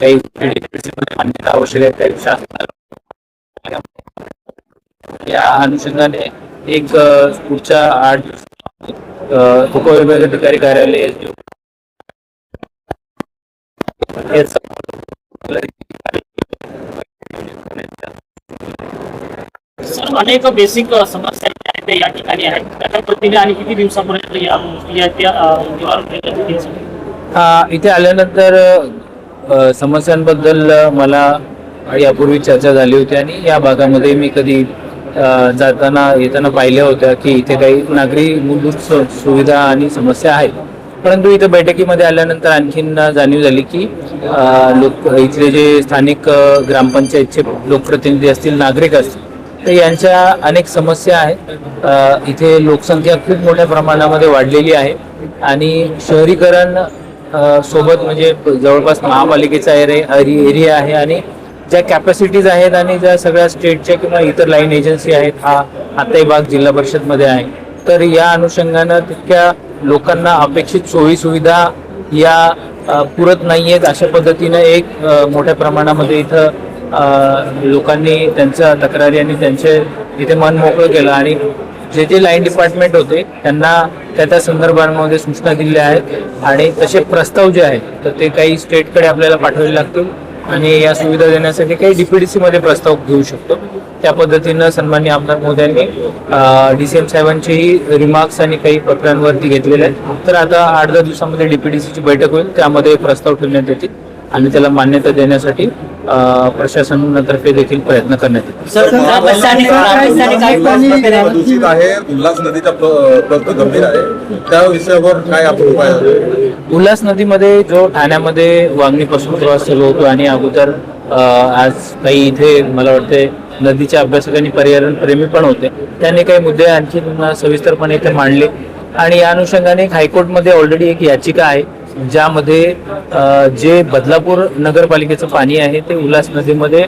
काही मान्यता आवश्यक आहे त्यापेक्षा या अनुषंगाने एक पुढच्या 8 उपविभागाधिकारी कार्यालय अनेक बेसिक समस्या आहेत या ठिकाणी आहेत त्याच्या पद्धतीने आणि किती दिवसापर्यंत इथे आल्यानंतर समस्यांबद्दल मला यापूर्वी चर्चा झाली होती आणि या भागामध्ये मी कधी जाताना येताना पाहिल्या होत्या की इथे काही नागरी मूलभूत सुविधा आणि समस्या आहेत परंतु इथे बैठकीमध्ये आल्यानंतर आणखीन जाणीव झाली की इथले जे स्थानिक ग्रामपंचायतचे लोकप्रतिनिधी असतील नागरिक असतील तर यांच्या अनेक समस्या आहेत इथे लोकसंख्या खूप मोठ्या प्रमाणामध्ये वाढलेली आहे आणि शहरीकरण सोबत म्हणजे जवळपास महापालिकेचा एरिया आहे आणि ज्या कॅपॅसिटीज आहेत आणि ज्या सगळ्या स्टेटच्या किंवा इतर लाईन एजन्सी आहेत हाताई भाग जिल्हा परिषदमध्ये आहे तर या अनुषंगानं तितक्या लोकांना अपेक्षित सोयी सुविधा या पुरत नाहीयेत अशा पद्धतीनं एक मोठ्या प्रमाणामध्ये इथं लोकांनी त्यांच्या तक्रारी आणि त्यांचे इथे मन मोकळं केलं आणि जे जे लाईन डिपार्टमेंट होते त्यांना त्या संदर्भांमध्ये सूचना दिल्या आहेत आणि तसे प्रस्ताव जे आहेत तर ते काही स्टेटकडे आपल्याला पाठवावे लागतील आणि या सुविधा देण्यासाठी काही DPDC मध्ये प्रस्ताव घेऊ शकतो. त्या पद्धतीनं सन्माननीय आमदार मोदयांनी DCM साहेबांचेही रिमार्क्स आणि काही पत्रांवरती घेतलेले आहेत. तर आता 8-10 दिवसामध्ये DPDCची बैठक होईल, त्यामध्ये प्रस्ताव ठेवण्यात येतील आणि त्याला मान्यता देण्यासाठी प्रशासनातर्फे देखील प्रयत्न करण्यात येतील. दूषित आहे, उल्हास नदीचा प्रश्न गंभीर आहे, त्या विषयावर काय आपण उपाय? उल्हास नदीमध्ये जो ठाण्यामध्ये वांगणीपासून प्रवास चालू होतो आणि अगोदर आज काही इथे मला वाटते नदीच्या अभ्यासक आणि पर्यावरण प्रेमी पण होते, त्यांनी काही मुद्दे आणखी सविस्तरपणे इथे मांडले आणि या अनुषंगाने हायकोर्टमध्ये ऑलरेडी एक याचिका आहे ज्यामध्ये जे बदलापूर नगरपालिकेचं पाणी आहे ते उल्हास नदीमध्ये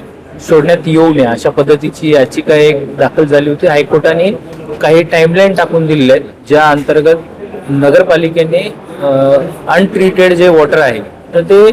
सोडण्यात येऊ नये अशा पद्धतीची याचिका एक दाखल झाली होती. हायकोर्टाने काही टाइमलाईन टाकून दिलेले आहेत ज्या अंतर्गत नगरपालिकेने अनट्रीटेड जे वॉटर आहे तर ते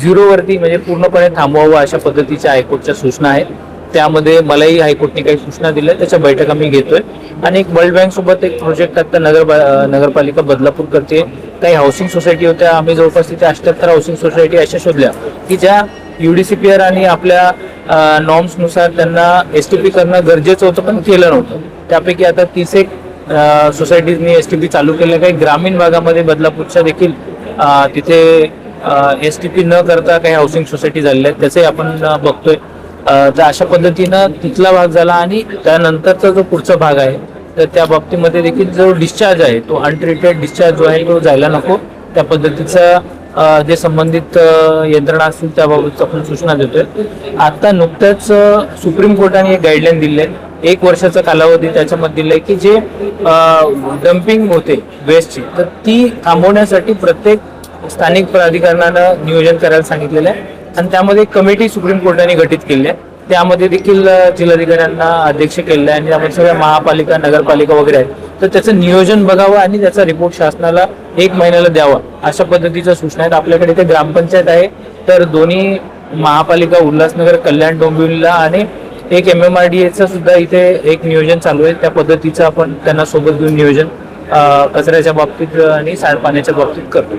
0 वरती म्हणजे पूर्णपणे थांबवावं अशा पद्धतीच्या हायकोर्टच्या सूचना आहेत. त्यामध्ये मलाही हायकोर्टने काही सूचना दिल्या, त्याच्या बैठका मी घेतोय आणि एक वर्ल्ड बँक सोबत एक प्रोजेक्ट आता नगरपालिका बदलापूर करते. काही हाऊसिंग सोसायटी होत्या, आम्ही जवळपास तिथे 78 हाऊसिंग सोसायटी अशा शोधल्या की ज्या UDCPR आणि आपल्या नॉर्म्सनुसार त्यांना STP करणं गरजेचं होतं पण केलं नव्हतं. त्यापैकी आता 31 सोसायटीजनी STP चालू केलं. काही ग्रामीण भागामध्ये बदलापूरच्या देखील तिथे STP न करता काही हाऊसिंग सोसायटी झालेल्या आहेत, त्याचे आपण बघतोय. तर अशा पद्धतीनं तिथला भाग झाला आणि त्यानंतरचा जो पुढचा भाग आहे तर त्या बाबतीमध्ये देखील जो डिस्चार्ज आहे तो अनट्रीटेड डिस्चार्ज जो आहे तो जायला नको, त्या पद्धतीचा जे संबंधित यंत्रणा असतील त्याबाबत आपण सूचना देतोय. आता नुकत्याच सुप्रीम कोर्टाने एक गाईडलाईन दिली आहे, 1 वर्षाचा कालावधी त्याच्यामध्ये दिलाय की जे डम्पिंग होते वेस्टची तर ती थांबवण्यासाठी प्रत्येक स्थानिक प्राधिकरणानं नियोजन करायला सांगितलेलं आहे आणि त्यामध्ये कमिटी सुप्रीम कोर्टाने गठीत केली आहे. त्यामध्ये देखील जिल्हाधिकाऱ्यांना अध्यक्ष केलेलं आहे आणि त्यामध्ये सगळ्या महापालिका नगरपालिका वगैरे आहेत तर त्याचं नियोजन बघावं आणि त्याचा रिपोर्ट शासनाला 1 महिन्याला द्यावा अशा पद्धतीच्या सूचना आहेत. आपल्याकडे इथे ग्रामपंचायत आहे तर दोन्ही महापालिका उल्हासनगर, कल्याण, डोंबिवलीला आणि एक MMRDAचं सुद्धा इथे एक नियोजन चालू आहे. त्या पद्धतीचं आपण त्यांना सोबत घेऊन नियोजन कचऱ्याच्या बाबतीत आणि सांडपाण्याच्या बाबतीत करतो.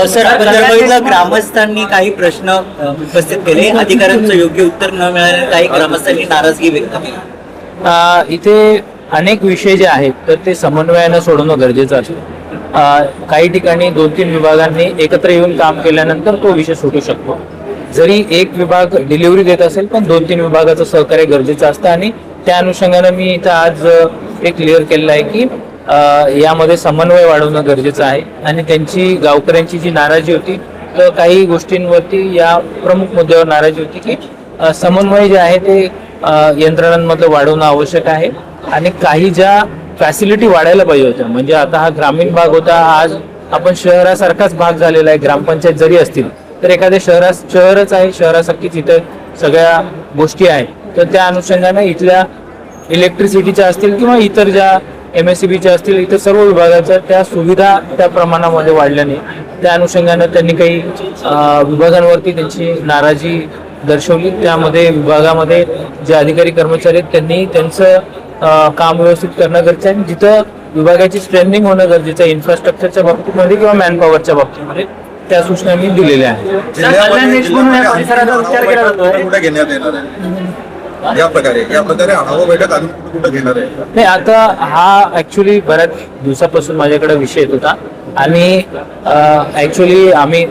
सर, आपण जर बघितलं ग्रामस्थांनी काही प्रश्न उपस्थित केले, अधिकाऱ्यांचं योग्य उत्तर न मिळाल्याने काही ग्रामस्थांनी नाराजगी व्यक्त केली. इथे अनेक विषय जे आहेत तर ते समन्वयानं सोडवणं गरजेचं असतं. काही ठिकाणी 2-3 विभागांनी एकत्र येऊन काम केल्यानंतर तो विषय सुटू शकतो. जरी एक विभाग डिलिव्हरी देत असेल पण 2-3 विभागाचं सहकार्य गरजेचं असतं आणि त्या अनुषंगानं मी इथं आज एक क्लिअर केलेलं आहे की यामध्ये समन्वय वाढवणं गरजेचं आहे आणि त्यांची गावकऱ्यांची जी नाराजी होती तर काही गोष्टींवरती या प्रमुख मुद्द्यावर नाराजी होती की समन्वय जे आहे ते यंत्रणांमधलं वाढवणं आवश्यक आहे आणि काही ज्या फॅसिलिटी वाढायला पाहिजे होत्या म्हणजे आता हा ग्रामीण भाग होता, आज आपण शहरासारखाच भाग झालेला आहे. ग्रामपंचायत जरी असतील तर एखाद्या शहरच आहे, शहरासारखीच इथे सगळ्या गोष्टी आहेत तर त्या अनुषंगाने इथल्या इलेक्ट्रिसिटीच्या असतील किंवा इतर ज्या MSCBच्या असतील इतर सर्व विभागाच्या त्या सुविधा त्या प्रमाणामध्ये वाढल्या नाही. त्या अनुषंगाने त्यांनी काही विभागांवरती त्यांची नाराजी दर्शवली. त्यामध्ये विभागामध्ये जे अधिकारी कर्मचारी आहेत त्यांनी त्यांचं काम व्यवस्थित करणं गरजेचं आहे. जिथं विभागाची स्ट्रेंथनिंग होणं गरजेचं आहे इन्फ्रास्ट्रक्चरच्या बाबतीमध्ये किंवा मॅनपॉवरच्या बाबतीमध्ये त्या सूचना मी दिलेल्या आहेत. या प्रकारे आढावा बैठक अजून कुठे घेणार आहे? नाही, आता हा ऍक्च्युली बऱ्याच दिवसापासून माझ्याकडे विषय येत होता आणि ऍक्च्युली आम्ही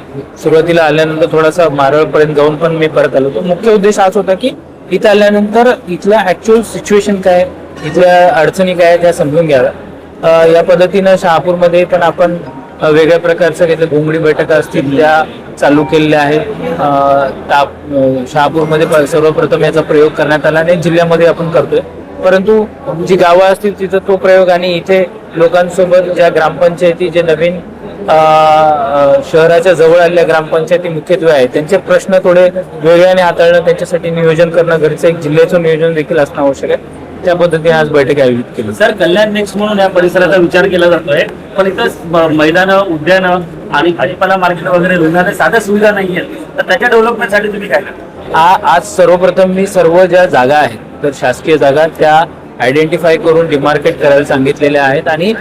सुरुवातीला आल्यानंतर थोडासा मारळपर्यंत जाऊन पण मी परत आलो होतो. मुख्य उद्देश हाच होता की इथं आल्यानंतर इथल्या ऍक्च्युअल सिच्युएशन काय, इथल्या अडचणी काय त्या समजून घ्याव्या. या पद्धतीनं शहापूरमध्ये पण आपण वेगळ्या प्रकारचं घेतलं, घोंगडी बैठका असतील त्या चालू केलेल्या आहेत. शहापूरमध्ये सर्वप्रथम याचा प्रयोग करण्यात आला आणि जिल्ह्यामध्ये आपण करतोय, परंतु जी गावं असतील तिथं तो प्रयोग आणि इथे लोकांसोबत ज्या ग्रामपंचायती जे नवीन शहराच्या जवळ आलेल्या ग्रामपंचायती मुख्यत्वे आहेत त्यांचे प्रश्न थोडे वेगळ्याने हाताळणं, त्यांच्यासाठी नियोजन करणं गरजेचं, एक जिल्ह्याचं नियोजन देखील असणं आवश्यक आहे. त्या पद्धतीने आज बैठक आयोजित केली. सर, कल्याण नेक्स्ट म्हणून या परिसराचा विचार केला जातोय पण इथं मैदानं, उद्यानं आणि भाजीपाला मार्केट वगैरे रुग्णालय साध्या सुविधा नाहीये, तर त्याच्या डेव्हलपमेंटसाठी तुम्ही काय करता? आज सर्वप्रथम मी सर्व ज्या जागा आहेत तर शासकीय जागा त्या आयडेंटिफाय करून डिमार्केट करायला सांगितलेल्या आहेत आणि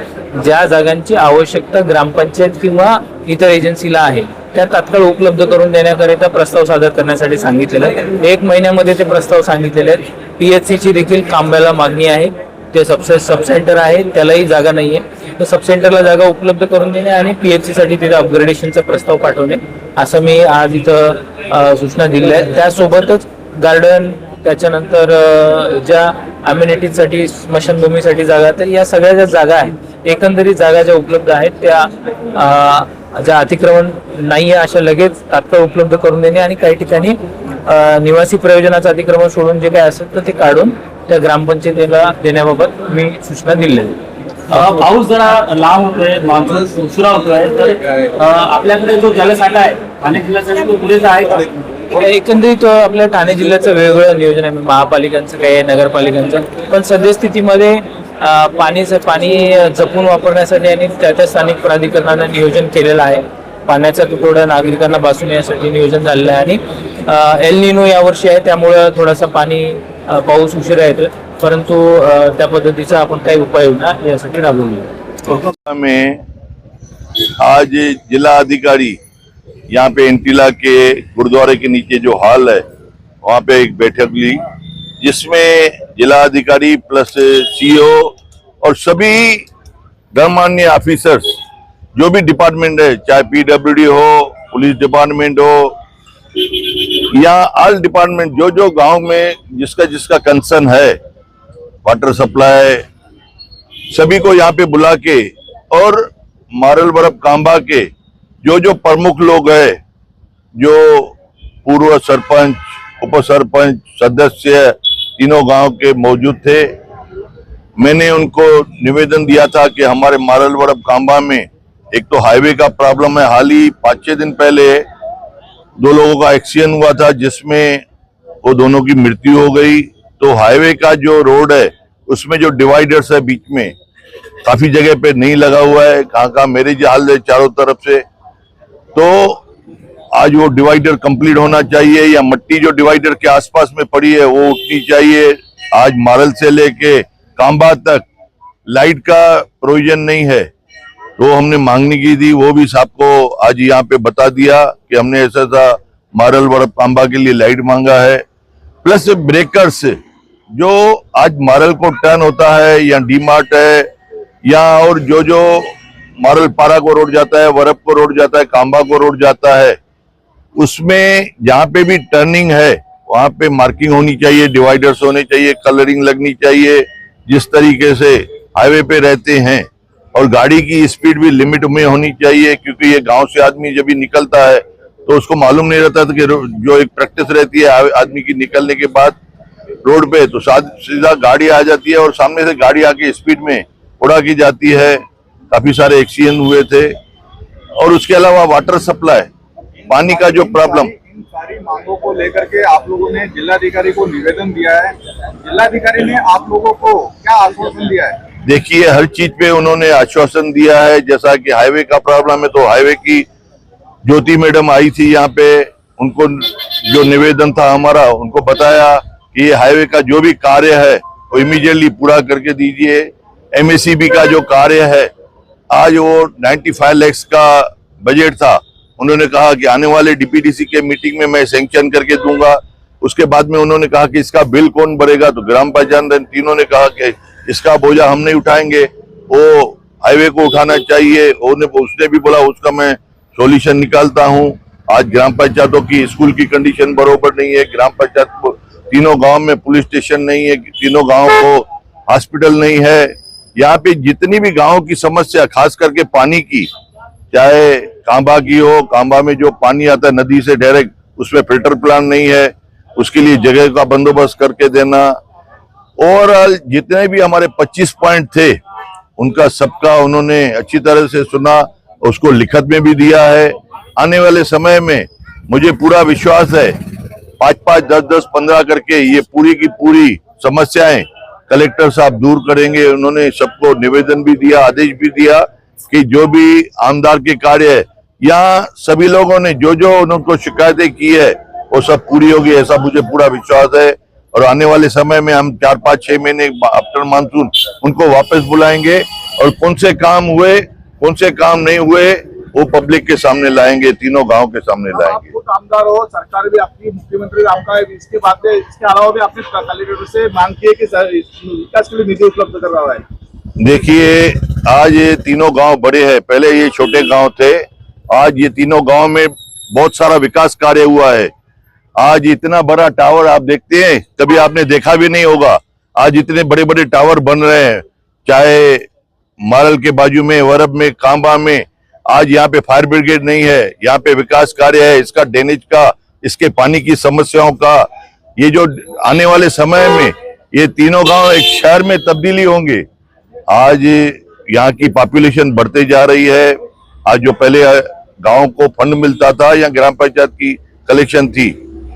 ज्या जागांची आवश्यकता ग्रामपंचायत किंवा इतर एजन्सीला आहे त्या तात्काळ उपलब्ध करून देण्याकरिता प्रस्ताव सादर करण्यासाठी सांगितलेलं आहे. 1 महिन्यामध्ये ते प्रस्ताव सांगितलेले आहेत. PHC ची देखील कांब्याला मागणी आहे. ते सब सेंटर आहे त्यालाही जागा नाहीये. तर सब सेंटरला जागा उपलब्ध करून देणे आणि PHC साठी तिथे अपग्रेडेशनचा प्रस्ताव पाठवणे असं मी आज इथं सूचना दिल्या आहेत. त्यासोबतच गार्डन त्याच्यानंतर ज्या अम्युनिटीसाठी स्मशानभूमीसाठी जागा तर या सगळ्या ज्या जागा आहेत एकंदरीत जागा ज्या उपलब्ध आहेत त्या ज्या अतिक्रमण नाही आहे अशा लगेच तात्काळ उपलब्ध करून देणे आणि काही ठिकाणी निवासी प्रयोजनाचं अतिक्रमण सोडून जे काय असेल तर ते काढून त्या ग्रामपंचायतीला देण्याबाबत मी सूचना दिल्या आहेत. पाऊस जरा लांब होतोय, मान्सून उशिरा होतोय, तर आपल्याकडे जो जलसाठा आहे अनेक जिल्ह्यासाठी तो पुरेसा आहे का? एकंदरीत आपल्या ठाणे जिल्ह्याचं वेगवेगळं नियोजन आहे. महापालिकांचं काही आहे, नगरपालिकांचं, पण सद्यस्थितीमध्ये पाणी जपून वापरण्यासाठी आणि त्या स्थानिक प्राधिकरणानं नियोजन केलेलं आहे. पाण्याचा तुटवडा नागरिकांना भासून यासाठी नियोजन झालेलं आहे आणि एल निनो यावर्षी आहे त्यामुळं थोडासा पाऊस उशिरा येतो, परंतु त्या पद्धतीचा आपण काही उपाययोजना यासाठी राबवली. में आज जिला अधिकारी यहाँ पे एंटीला के गुरुद्वारे के नीचे जो हॉल है वहाँ पे एक बैठक ली जिसमें जिला अधिकारी प्लस CEO और सभी गणमान्य ऑफिसर्स जो भी डिपार्टमेंट है, चाहे PWD हो, पुलिस डिपार्टमेंट हो या ऑल डिपार्टमेंट, जो गांव में जिसका कंसर्न है, वाटर सप्लाई, सभी को यहाँ पे बुला के और मारल बरब कांबा के जो प्रमुख लोग हैं, जो पूर्व सरपंच, उप सरपंच, सदस्य तीनों गांव के मौजूद थे, मैंने उनको निवेदन दिया था कि हमारे मारल बरब कांबा में एक तो हाईवे का प्रॉब्लम है. हाल ही 5-6 दिन पहले 2 लोगों का एक्सीडेंट हुआ था जिसमें वो दोनों की मृत्यु हो गई. तो हाईवे का जो रोड है उसमें जो डिवाइडर्स है बीच में काफी जगह पे नहीं लगा हुआ है, कहाँ मेरे हाल है चारों तरफ से. तो आज वो डिवाइडर कंप्लीट होना चाहिए या मट्टी जो डिवाइडर के आसपास में पड़ी है वो उठनी चाहिए. आज मारल से लेके कांबा तक लाइट का प्रोविजन नहीं है, तो हमने मांगनी की थी, वो भी साहब को आज यहाँ पे बता दिया कि हमने ऐसा मारल बरब कांबा के लिए लाइट मांगा है. प्लस ब्रेकर्स जो आज मारल को टर्न होता है या डी मार्ट है या और जो मारल पारा को रोड जाता है, वरब को रोड जाता है, कांबा को रोड जाता है, उसमें जहाँ पे भी टर्निंग है वहाँ पे मार्किंग होनी चाहिए, डिवाइडर्स होने चाहिए, कलरिंग लगनी चाहिए. जिस तरीके से हाईवे पे रहते हैं और गाड़ी की स्पीड भी लिमिट में होनी चाहिए, क्योंकि ये गांव से आदमी जब भी निकलता है तो उसको मालूम नहीं रहता था कि जो एक प्रैक्टिस रहती है आदमी की निकलने के बाद रोड पे, तो सीधा गाड़ी आ जाती है और सामने से गाड़ी आके स्पीड में उड़ा की जाती है. काफी सारे एक्सीडेंट हुए थे. और उसके अलावा वाटर सप्लाई, पानी का जो प्रॉब्लम, इन सारी मांगों को लेकर के आप लोगों ने जिलाधिकारी को निवेदन दिया है. जिलाधिकारी ने आप लोगों को क्या आश्वासन दिया है? देखिए, हर चीज पे उन्होंने आश्वासन दिया है. जैसा कि हाईवे का प्रॉब्लम है तो हाईवे की ज्योति मैडम आई थी यहाँ पे, उनको जो निवेदन था हमारा उनको बताया कि ये हाईवे का जो भी कार्य है वो इमीडिएटली पूरा करके दीजिए. MACB का जो कार्य है, आज वो 95 लाख का बजट था, उन्होंने कहा कि आने वाले DPDC के मीटिंग में मैं सैंक्शन करके दूंगा. उसके बाद में उन्होंने कहा कि इसका बिल कौन भरेगा, तो ग्राम पंचायत तीनों ने कहा कि इसका बोझा हम नहीं उठाएंगे, वो हाईवे को उठाना चाहिए. उसने भी बोला उसका मैं सॉल्यूशन निकालता हूं. आज ग्राम पंचायतों की स्कूल की कंडीशन बरोबर नहीं है, ग्राम पंचायत तीनों गांव में पुलिस स्टेशन नहीं है, तीनों गांव को हॉस्पिटल नहीं है. यहाँ पे जितनी भी गांव की समस्या, खास करके पानी की, चाहे कांबा की हो, कांबा में जो पानी आता है नदी से डायरेक्ट, उसमें फिल्टर प्लांट नहीं है, उसके लिए जगह का बंदोबस्त करके देना. ओवरऑल जितने भी हमारे 25 पॉइंट थे उनका सबका उन्होंने अच्छी तरह से सुना, उसको लिखत में भी दिया है. आने वाले समय में मुझे पूरा विश्वास है 5-5, 10-10, 15 करके ये पूरी की पूरी समस्याएं कलेक्टर साहब दूर करेंगे. उन्होंने सबको निवेदन भी दिया, आदेश भी दिया कि जो भी आमदार के कार्य है, यहाँ सभी लोगों ने जो उनको शिकायतें की है वो सब पूरी होगी, ऐसा मुझे पूरा विश्वास है. और आने वाले समय में हम 4-5-6 महीने आफ्टर मानसून उनको वापस बुलाएंगे और कौन से काम हुए कौन से काम नहीं हुए वो पब्लिक के सामने लाएंगे, तीनों गांव के सामने आप लाएंगे। खुद आमदार हो, सरकार भी आपकी, मुख्यमंत्री भी आपका है, इसके बाद में इसके अलावा भी आपने कलेक्टर से मांग की है कि विकास के लिए निधि उपलब्ध कर रहा है। देखिए आज ये तीनों गांव बड़े हैं, पहले ये छोटे गांव थे, आज ये तीनों गांव में बहुत सारा विकास कार्य हुआ है। आज इतना बड़ा टावर आप देखते हैं, कभी आपने देखा भी नहीं होगा। आज इतने बड़े बड़े टावर बन रहे हैं, चाहे मारल के बाजू में, वरब में, कांबा में। आज यहाँ पे फायर ब्रिगेड नहीं है, यहाँ पे विकास कार्य है, इसका ड्रेनेज का, इसके पानी की समस्याओं का। ये जो आने वाले समय में ये तीनों गांव एक शहर में तब्दीली होंगे। आज यहाँ की पॉपुलेशन बढ़ते जा रही है। आज जो पहले गांव को फंड मिलता था या ग्राम पंचायत की कलेक्शन थी,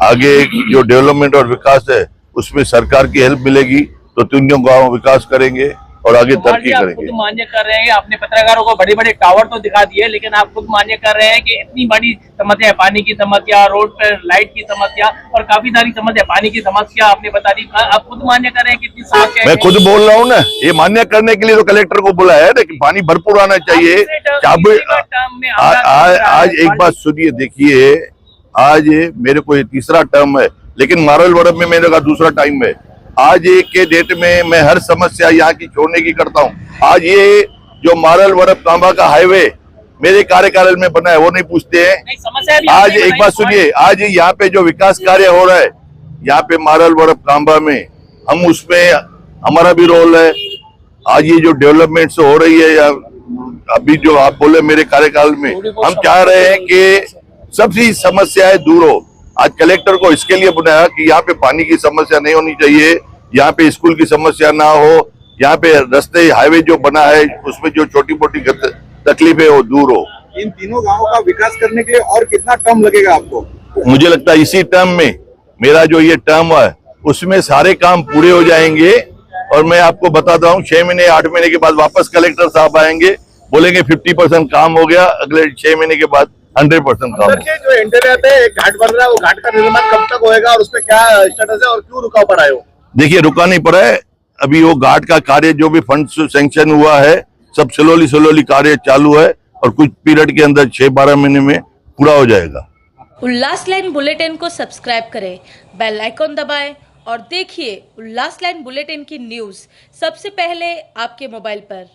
आगे जो डेवलपमेंट और विकास है उसमें सरकार की हेल्प मिलेगी तो तीनों गांव विकास करेंगे और आगे तरक्की आप करेंगे। खुद मान्य कर रहे हैं, आपने पत्रकारों को बड़े बड़े टावर तो दिखा दिए, लेकिन आप खुद मान्य कर रहे हैं कि इतनी बड़ी समस्या है, पानी की समस्या, रोड पर लाइट की समस्या और काफी सारी समस्या, पानी की समस्या आपने बता दी। आप खुद मान्य कर रहे हैं कि इतनी समस्या है। मैं खुद बोल रहा हूँ ना, ये मान्य करने के लिए तो कलेक्टर को बुलाया है, लेकिन पानी भरपूर आना चाहिए। आज एक बात सुनिए, देखिए आज मेरे को ये तीसरा टर्म है, लेकिन मारल वरब में मेरे का दूसरा टाइम है। आज के डेट में मैं हर समस्या यहाँ की छोड़ने की करता हूँ। आज ये जो मारल वरब कांबा का हाईवे मेरे कार्यकाल में बना है वो नहीं पूछते हैं। आज एक बात सुनिए, आज यहाँ पे जो विकास कार्य हो रहा है यहाँ पे मारल वरब कांबा में, हम उसमें हमारा भी रोल है। आज ये जो डेवलपमेंट हो रही है या अभी जो आप बोले मेरे कार्यकाल में, हम चाह रहे हैं कि सबसे समस्याएं दूर हो। आज कलेक्टर को इसके लिए बुलाया कि यहाँ पे पानी की समस्या नहीं होनी चाहिए, यहाँ पे स्कूल की समस्या ना हो, यहाँ पे रास्ते हाईवे जो बना है उसमें जो छोटी मोटी तकलीफें वो दूर हो। इन तीनों गांवों का विकास करने के लिए और कितना टर्म लगेगा आपको? मुझे लगता है इसी टर्म में, मेरा जो ये टर्म है उसमें सारे काम पूरे हो जाएंगे। और मैं आपको बताता हूँ 6 महीने 8 महीने के बाद वापस कलेक्टर साहब आएंगे, बोलेंगे 50% काम हो गया, अगले 6 महीने के बाद 100% काम। जो इंटरनेट है, एक घाट बन रहा है, वो घाट का निर्माण कब तक होएगा और उसमें क्या स्टेटस है और क्यों रुका पड़ा है? देखिए रुका नहीं पड़ा है, अभी वो घाट का कार्य जो भी फंड सैंक्शन हुआ है सब स्लोली कार्य चालू है और कुछ पीरियड के अंदर 6-12 महीने में पूरा हो जाएगा। उल्लास लाइन बुलेटिन को सब्सक्राइब करें, बेल आइकॉन दबाएं और देखिए उल्लास लाइन बुलेटिन की न्यूज़ सबसे पहले आपके मोबाइल पर।